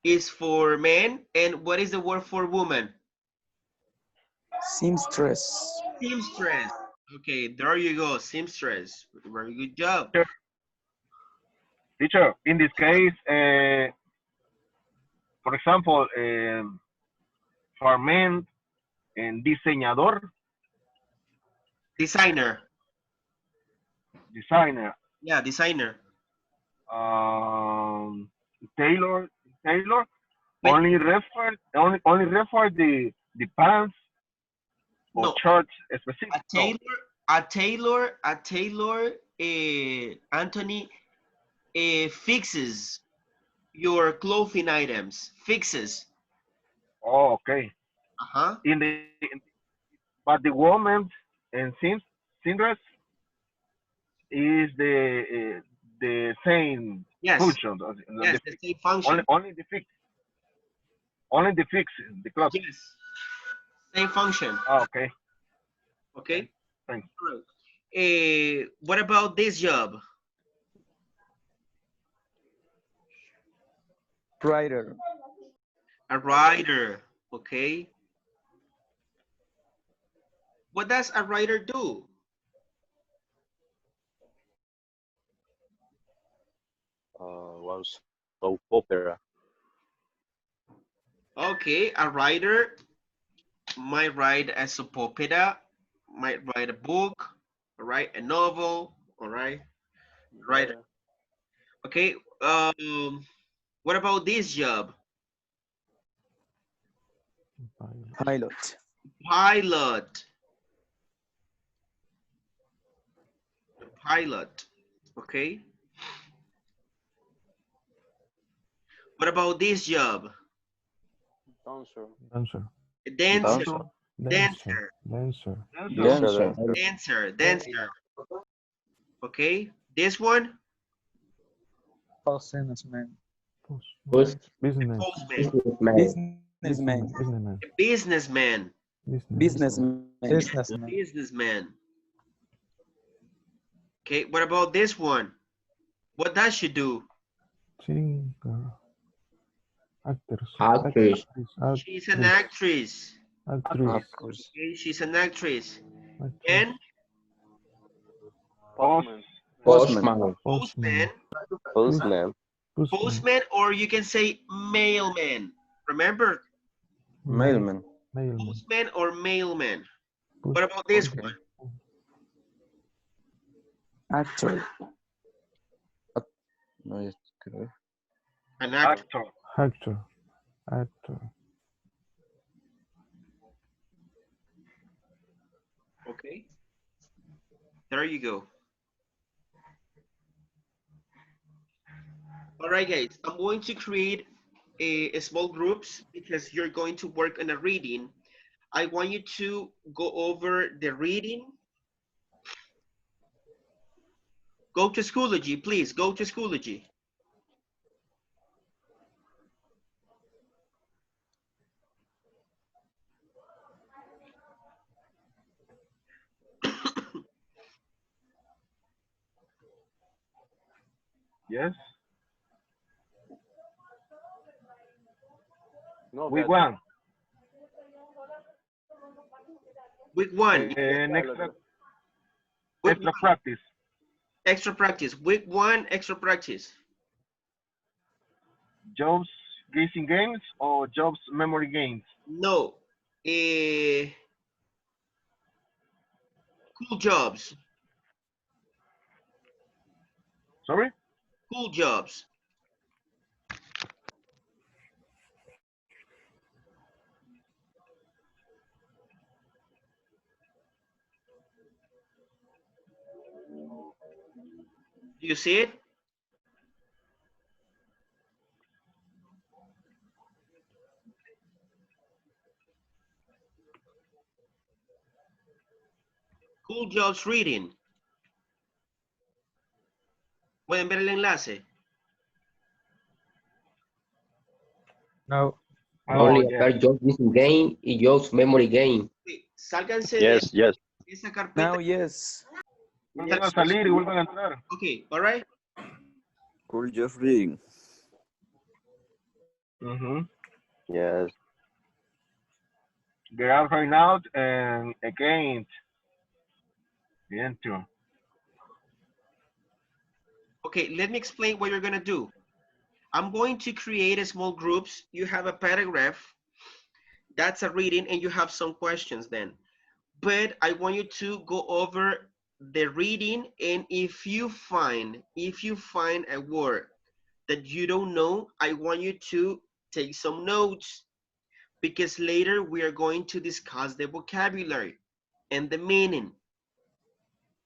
is for men, and what is the word for woman?
Seamstress.
Seamstress. Okay, there you go, seamstress. Very good job.
Teacher, in this case, for example, for men and diseñador,
Designer.
designer,
Yeah, designer.
um, tailor, tailor,
But
only refer the pants or
no,
shorts specific.
a
No.
tailor, Anthony, fixes your clothing items. Fixes.
Oh, okay.
Uh-huh.
But the woman and seamstress is the same
Yes.
function.
Yes, the same function.
Only the fix the clothes.
Yes. Same function.
Oh, okay.
Okay.
Thanks.
All right. What about this job?
Writer.
A writer. Okay. What does a writer do?
One soap opera.
Okay, a writer might write a soap opera, might write a book, all right, a novel, all right, writer. Okay. What about this job?
Pilot.
Pilot. Pilot. Okay. What about this job?
Dancer.
Dancer.
Dancer.
Dancer.
Dancer.
Dancer.
Dancer.
Dancer. Okay. This one?
Businessman.
Post
Business.
Postman.
businessman.
Businessman.
A businessman.
Businessman.
Businessman.
Businessman. Okay. What about this one? What does she do?
Singer. Actors.
Actress.
She's an actress.
Actress.
Okay. She's an actress.
Actress.
And
Postman.
Postman.
postman.
Postman.
Postman, or you can say mailman. Remember,
Mailman.
Mailman.
postman or mailman. What about this
Okay.
one?
Actor.
No, es creo.
An actor.
Actor.
Actor. Actor.
Okay. There you go. All right, guys. I'm going to create a small groups because you're going to work on a reading. I want you to go over the reading. Go to Schoology, please. Go to Schoology.
Yes.
No,
Week
Beatriz.
1.
Week 1.
Next
Week
extra practice.
Extra practice. Week 1, extra practice.
Jobs guessing games or jobs memory games?
No. Cool jobs.
Sorry?
Cool jobs. Do you see it? Cool jobs reading. ¿Pueden ver el enlace?
No.
Only
yes.
appear jobs guessing game y jobs memory game.
Sí, sálganse
Yes, yes.
de esa carpeta.
Now, yes.
Vuelvan a salir y vuelvan a entrar.
Okay, all right.
Cool, just reading.
Yes.
Get out right now and again. Bien, too.
Okay, let me explain what you're gonna do. I'm going to create a small groups. You have a paragraph. That's a reading and you have some questions then. But I want you to go over the reading, and if you find a word that you don't know, I want you to take some notes, because later we are going to discuss the vocabulary and the meaning.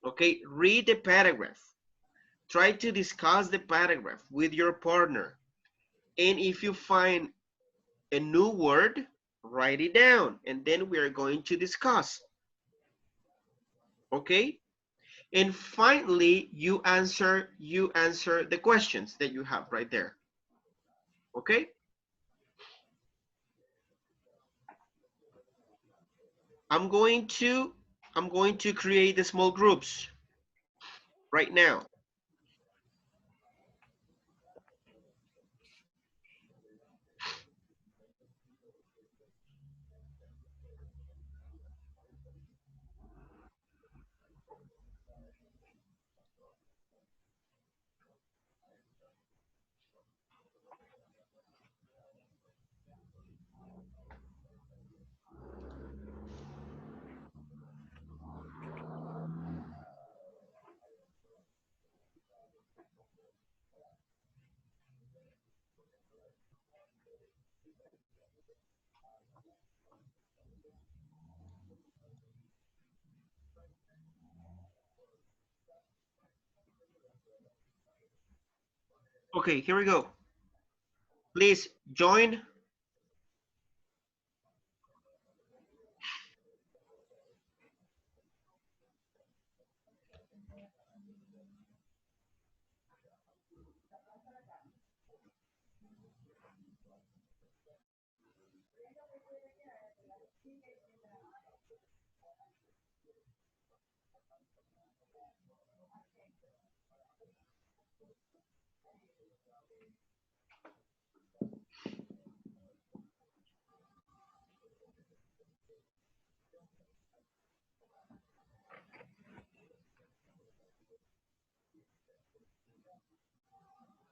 Okay, read the paragraph. Try to discuss the paragraph with your partner. And if you find a new word, write it down, and then we are going to discuss. Okay? And finally, you answer the questions that you have right there. Okay? I'm going to create the small groups right now. Okay, here we go. Please join.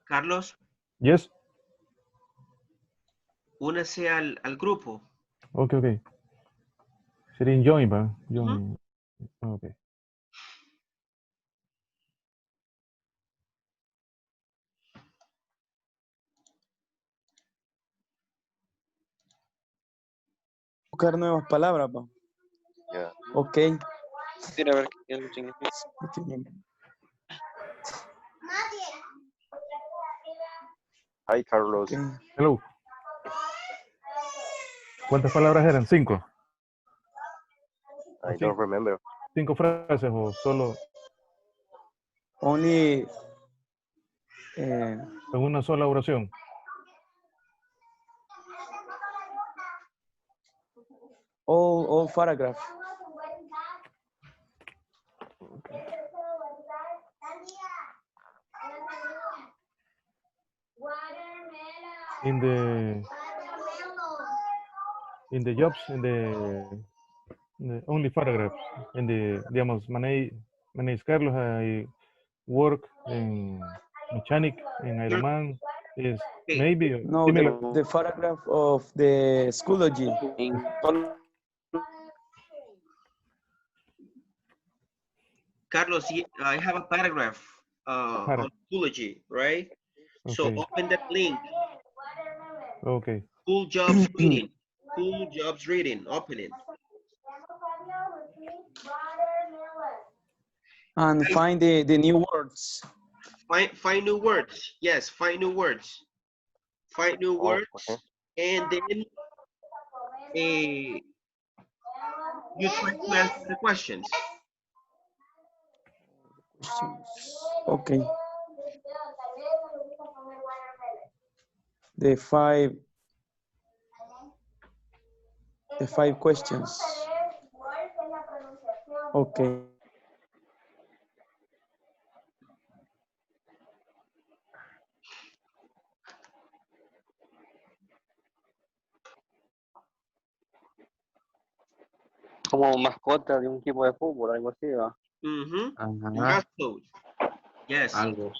Carlos,
Yes.
únase al grupo.
Okay, okay. Sería join, ¿va? Join. Okay.
Buscar nuevas palabras, pa.
Yeah.
Ok.
Mira a ver qué algo significa.
Hi, Carlos.
Okay.
Hello. ¿Cuántas palabras eran? 5.
I don't remember.
5 frases o solo
Only
en una sola oración.
all paragraph.
In the jobs, in the only paragraphs, in the, digamos, my name is Carlos, I work in mechanic, in Ironman, is
Okay.
maybe
No,
similar.
the paragraph of the Schoology.
Carlos, I have a paragraph on Schoology, right? So
Okay.
open that link.
Okay.
Cool jobs reading. Cool jobs reading. Open it.
And find the new words.
Find new words. Yes, find new words. Find new words.
Okay.
And then you try to answer the questions.
Okay. The five questions. Okay.
Como mascota de un equipo de fútbol, algo así, ¿va?
Mascot. Yes.
Algo.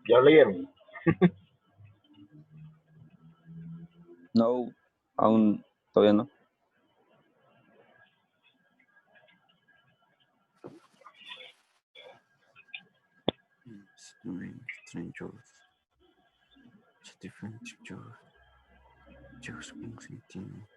¿Ya leyeron?
No, aún todavía no.
Strangers. Different jobs. Jobs consisting.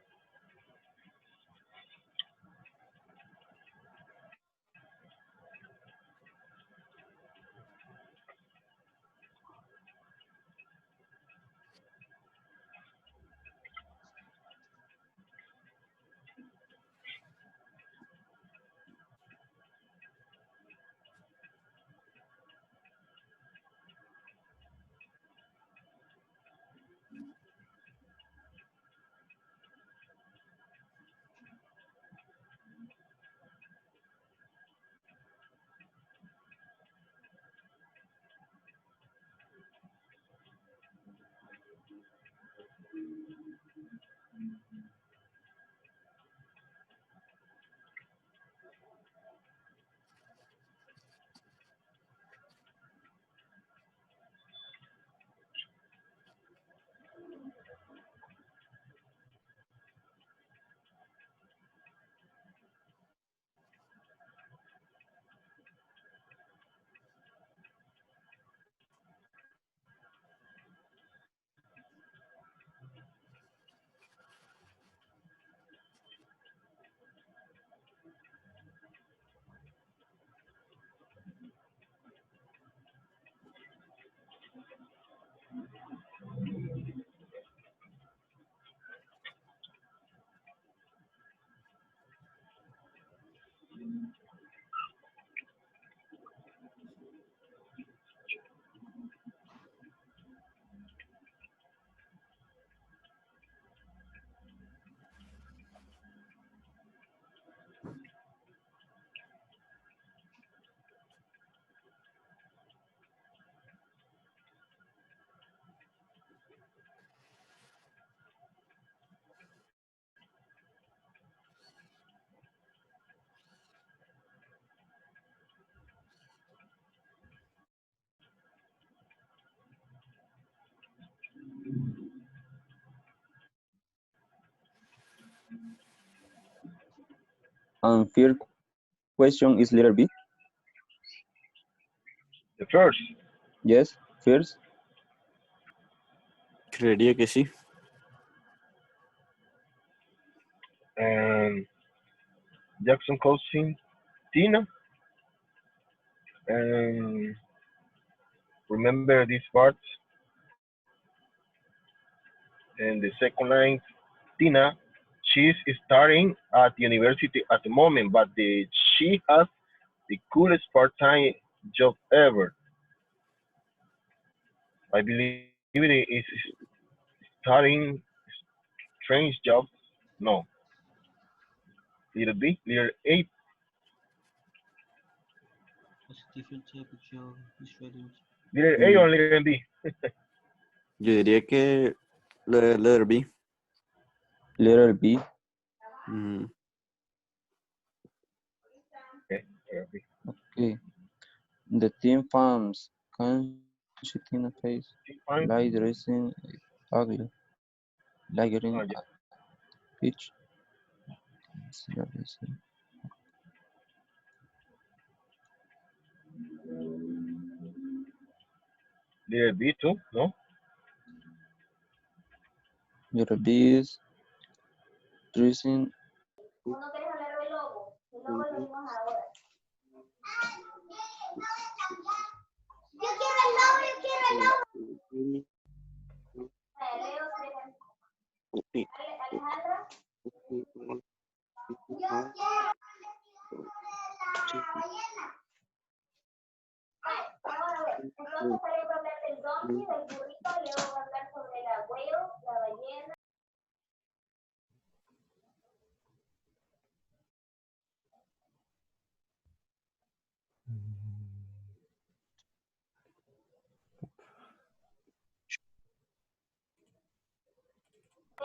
And third question is letter B.
The first.
Yes, first.
Creería que sí.
And Jackson cousin Tina. And remember these parts. And the second line, Tina, she's starting at the university at the moment, but she has the coolest part-time job ever. I believe it is starting strange jobs. No. Little B, little A. Little A
Mm,
or little B?
Yo diría que letter B.
letter B.
Mm,
Okay, little B.
Okay. The team farms can she Tina face
Fine.
light dressing ugly, lingering
Oh,
at
yeah.
pitch. Acceleration.
Little B too, no?
Letter B is dressing.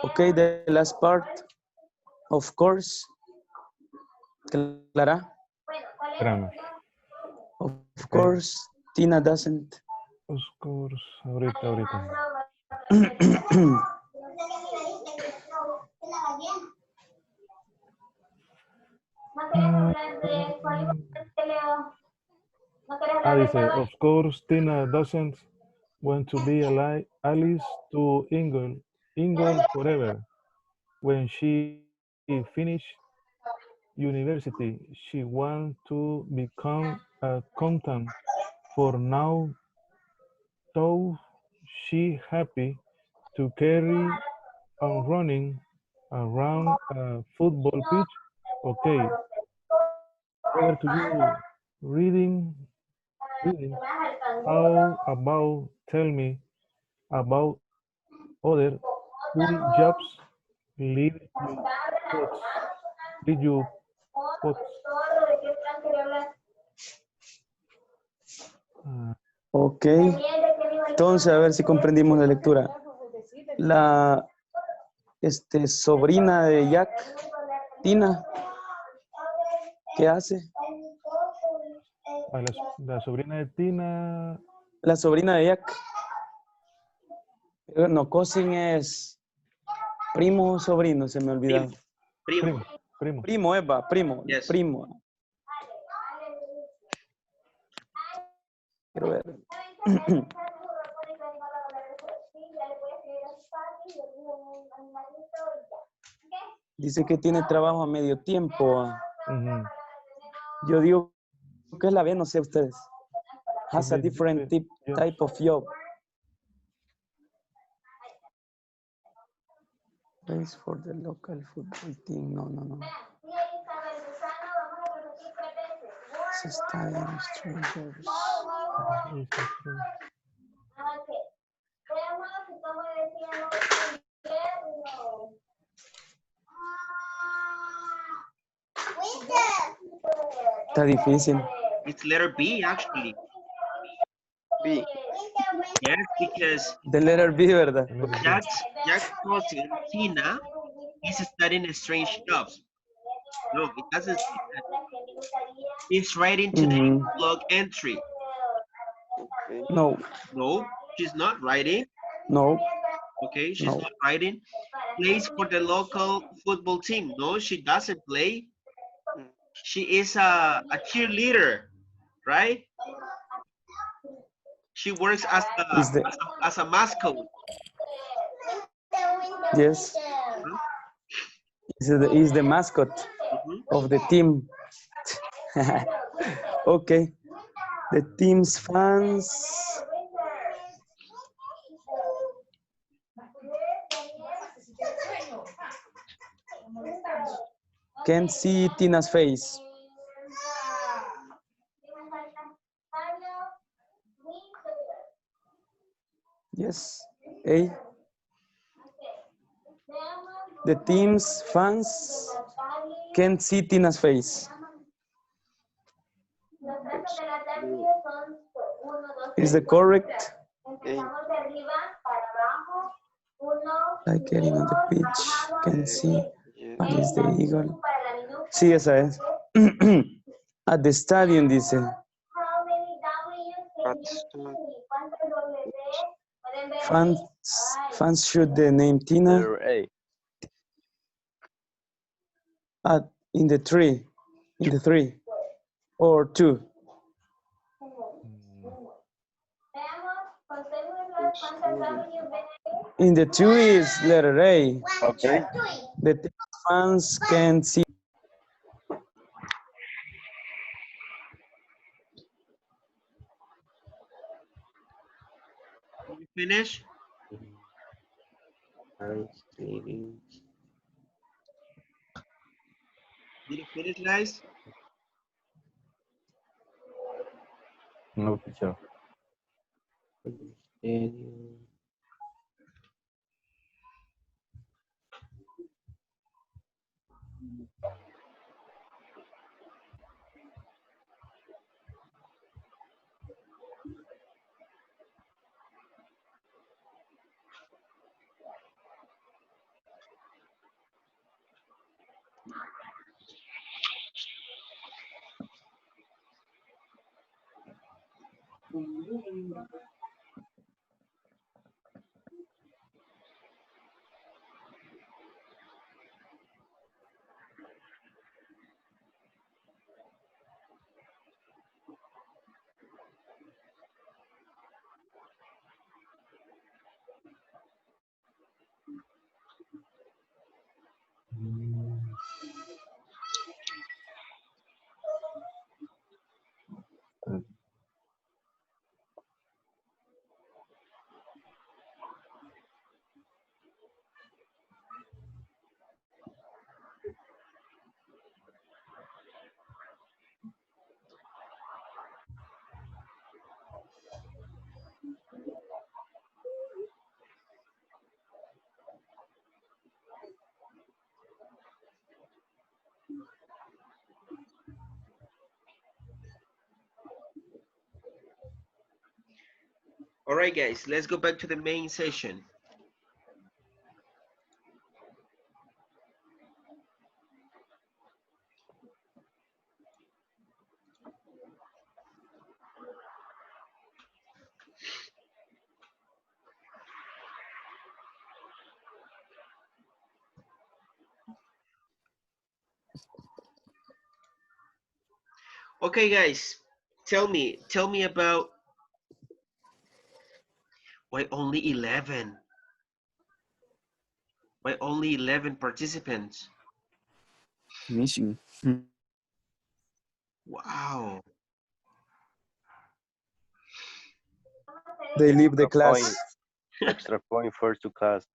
Okay, the last part, of course, Clara.
Grammar.
Of course, Tina doesn't.
Of course, ahorita. Dice, of course, Tina doesn't want to be Alice to Ingle forever. When she finish university, she wants to become a accountant. For now, though, she happy to carry on running around a football pitch. Okay, over to you. Reading. How about tell me about other cool jobs? Lead you pots. Lead you pots. Ah,
Ok. Entonces, a ver si comprendimos la lectura. La sobrina de Jack, Tina, ¿qué hace?
la sobrina de Tina.
La sobrina de Jack. No, cousin es primo o sobrino, se me olvidó.
Primo.
Primo, Eva, primo.
Yes.
Primo. Quiero ver. Dice que tiene trabajo a medio tiempo. Yo digo que es la B, no sé ustedes. Has a different type of job. Place for the local football team. No. Studying strangers. Está difícil.
It's letter B, actually.
B.
Yes, because
The letter B, ¿verdad?
Jack's cousin, Tina, is studying strange jobs. No, it doesn't say that. It's writing today's blog entry.
Okay.
No.
No, she's not writing.
No.
Okay, she's not writing. Plays for the local football team. No, she doesn't play. She is a cheerleader, right? She works as
Is the
a mascot.
yes?
Huh?
Is the mascot
Mhm.
of the team. Okay. The team's fans can see Tina's face. Yes. A. The team's fans can see Tina's face. Is it correct?
A.
Like getting on the pitch, can see
Yes.
what is the eagle. Sí, esa es. At the stadium, dice.
Patson.
Fans, fans shoot the name Tina
Letter A.
at in the three, or two.
Mm,
Studio.
In the two is letter A.
Okay.
The fans can see.
Did you finish? Did you finish, guys?
No, teacher.
All right, guys, let's go back to the main session. Okay, guys, tell me about why only 11? Why only 11 participants?
Missing.
Wow.
They leave the
Extra
class.
point. Extra point first to class.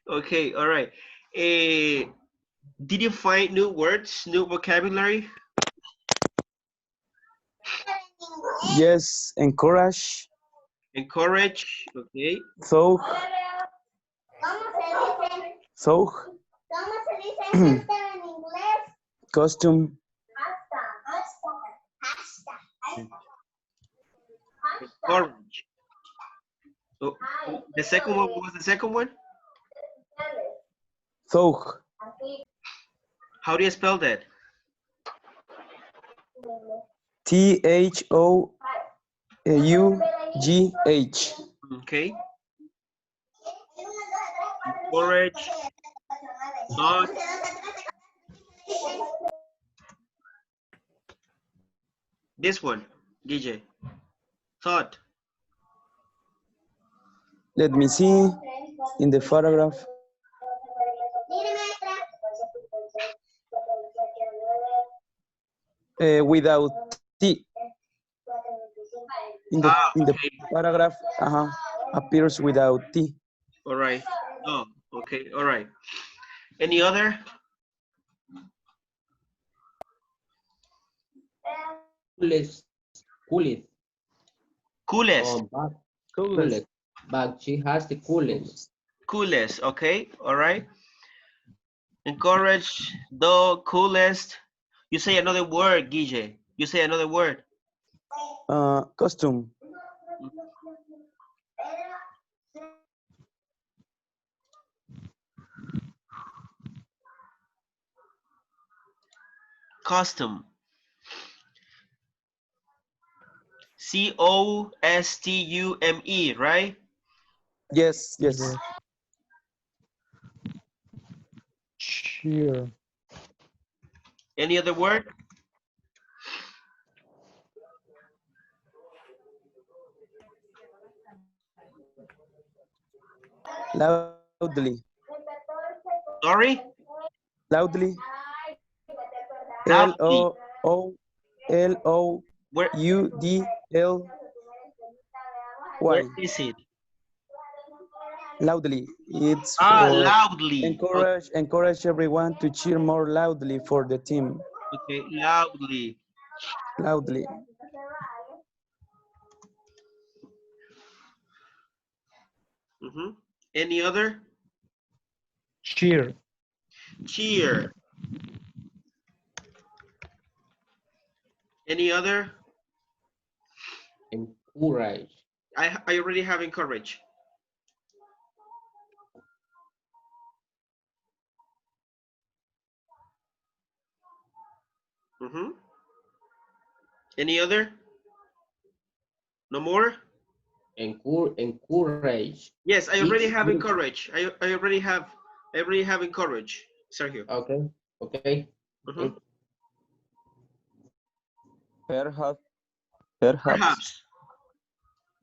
Okay, all right. Did you find new words, new vocabulary?
Yes, encourage,
Encourage, okay.
thought, thought, costume,
Encourage. So, the second one, what was the second one?
thought.
How do you spell that?
THOUGH.
Okay. Encourage, thought, This one, DJ. Thought.
Let me see in the paragraph. Without T. In the
Okay.
paragraph appears without T.
All right. Oh, okay. All right. Any other?
Coolest. Coolest.
Coolest.
But
Coolest.
But she has the coolest.
Coolest. Okay. All right. Encourage the coolest. You say another word, Guille. You say another word.
Costume.
Custom. C-O-S-T-U-M-E, right?
Yes, yes.
Yes. Cheer.
Any other word?
Loudly.
Sorry?
Loudly.
Loudly. Where
Loudly.
is it?
Loudly. It's for
Loudly.
encourage everyone to cheer more loudly for the team.
Okay, loudly.
Loudly.
Any other?
Cheer.
Cheer. Any other?
Encourage.
I already have encourage. Any other? No more?
Encourage.
Yes, I already
Each
have
group.
encourage. I already have encourage. Sergio.
Okay. Okay.
Perhaps.
Perhaps.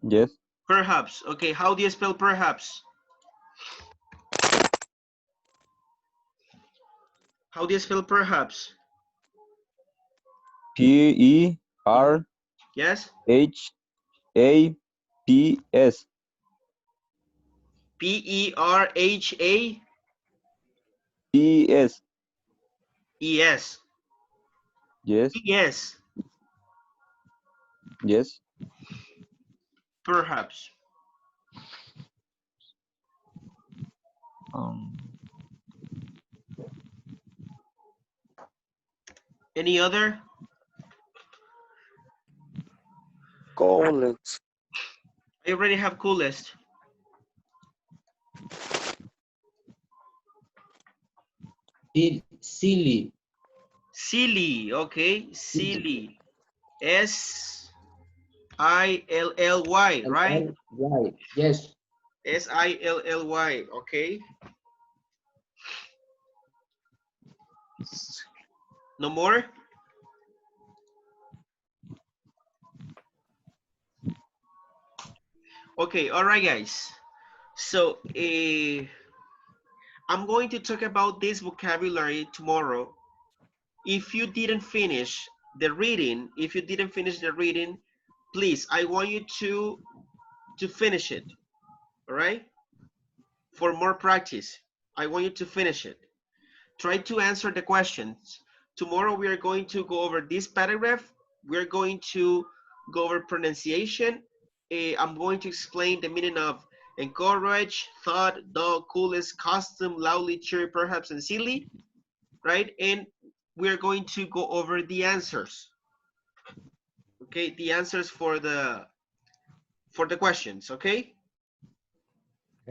Yes.
Perhaps. Okay, how do you spell perhaps? How do you spell perhaps?
P-E-R-H-A-P-S.
Yes? P-E-R-H-A?
P-S.
E-S.
Yes.
E-S.
Yes.
Perhaps. Any other?
Coolest.
I already have coolest.
Silly.
Silly, okay, silly. S-I-L-L-Y, right?
Right. Yes.
S-I-L-L-Y, okay. No more? Okay, all right, guys. So I'm going to talk about this vocabulary tomorrow. If you didn't finish the reading, please, I want you to finish it, all right? For more practice, I want you to finish it. Try to answer the questions. Tomorrow we are going to go over this paragraph. We're going to go over pronunciation. I'm going to explain the meaning of encourage, thought, dog, coolest, custom, loudly, cheery, perhaps, and silly, right? And we're going to go over the answers. Okay, the answers for the questions, okay?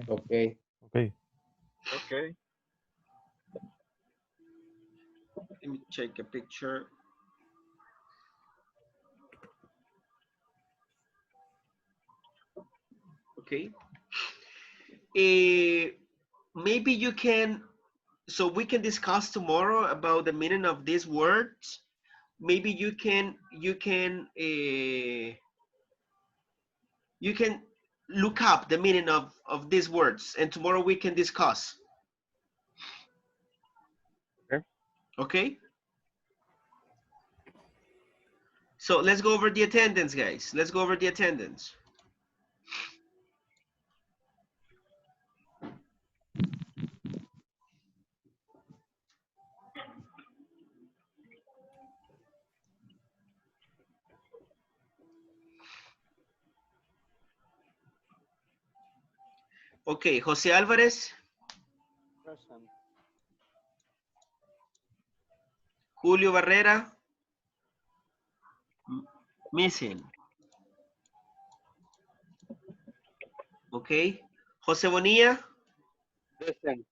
Okay.
Okay.
Okay.
Let me take a picture. Okay. Maybe you can so we can discuss tomorrow about the meaning of these words. Maybe you can look up the meaning of these words, and tomorrow we can discuss.
Okay.
Okay. So let's go over the attendance, guys. Let's go over the attendance. Okay, José Álvarez,
Present.
Julio Barrera, missing. Okay, José Bonilla,
Present.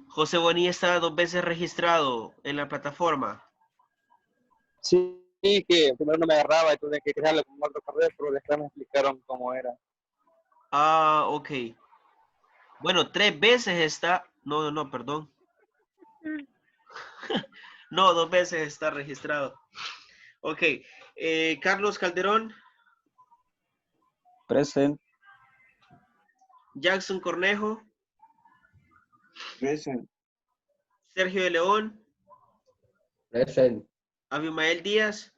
José Bonilla está 2 veces registrado en la plataforma.
Sí, que primero no me agarraba y tuve que crearle con otro correo, pero después me explicaron cómo era.
Ah, ok. Bueno, 3 veces está. No, perdón. No, 2 veces está registrado. Ok. Carlos Calderón,
Present.
Jackson Cornejo,
Present.
Sergio de León,
Present.
Abimael Díaz,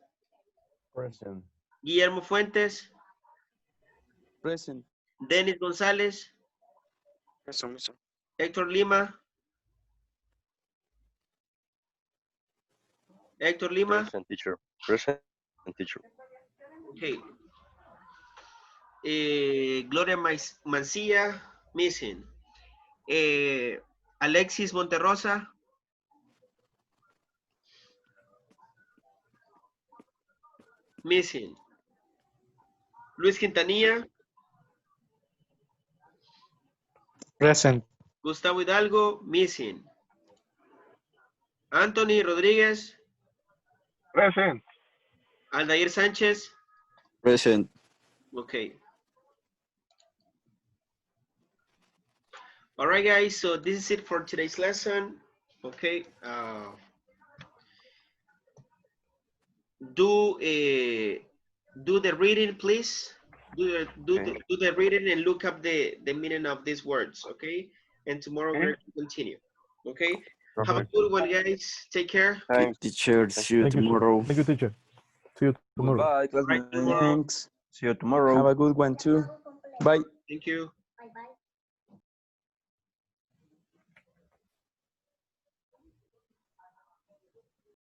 Present.
Guillermo Fuentes,
Present.
Denis González,
Eso.
Héctor Lima. Héctor Lima.
Present, teacher. Present, teacher.
Okay. Gloria Mancilla, missing. Alexis Monterrosa. Missing. Luis Quintanilla.
Present.
Gustavo Hidalgo, missing. Anthony Rodríguez.
Present.
Aldair Sánchez.
Present.
Okay. All right, guys. So this is it for today's lesson. Okay. Do the reading, please. Do the reading and look up the meaning of these words. Okay. And tomorrow we're going to continue. Okay. Have a good one, guys. Take care.
Thanks.
Teacher, see you
Thank you,
tomorrow.
thank you, teacher. See you tomorrow.
Goodbye,
Right,
classmates.
tomorrow.
Thanks.
See you tomorrow.
Have a good one too. Bye.
Thank you.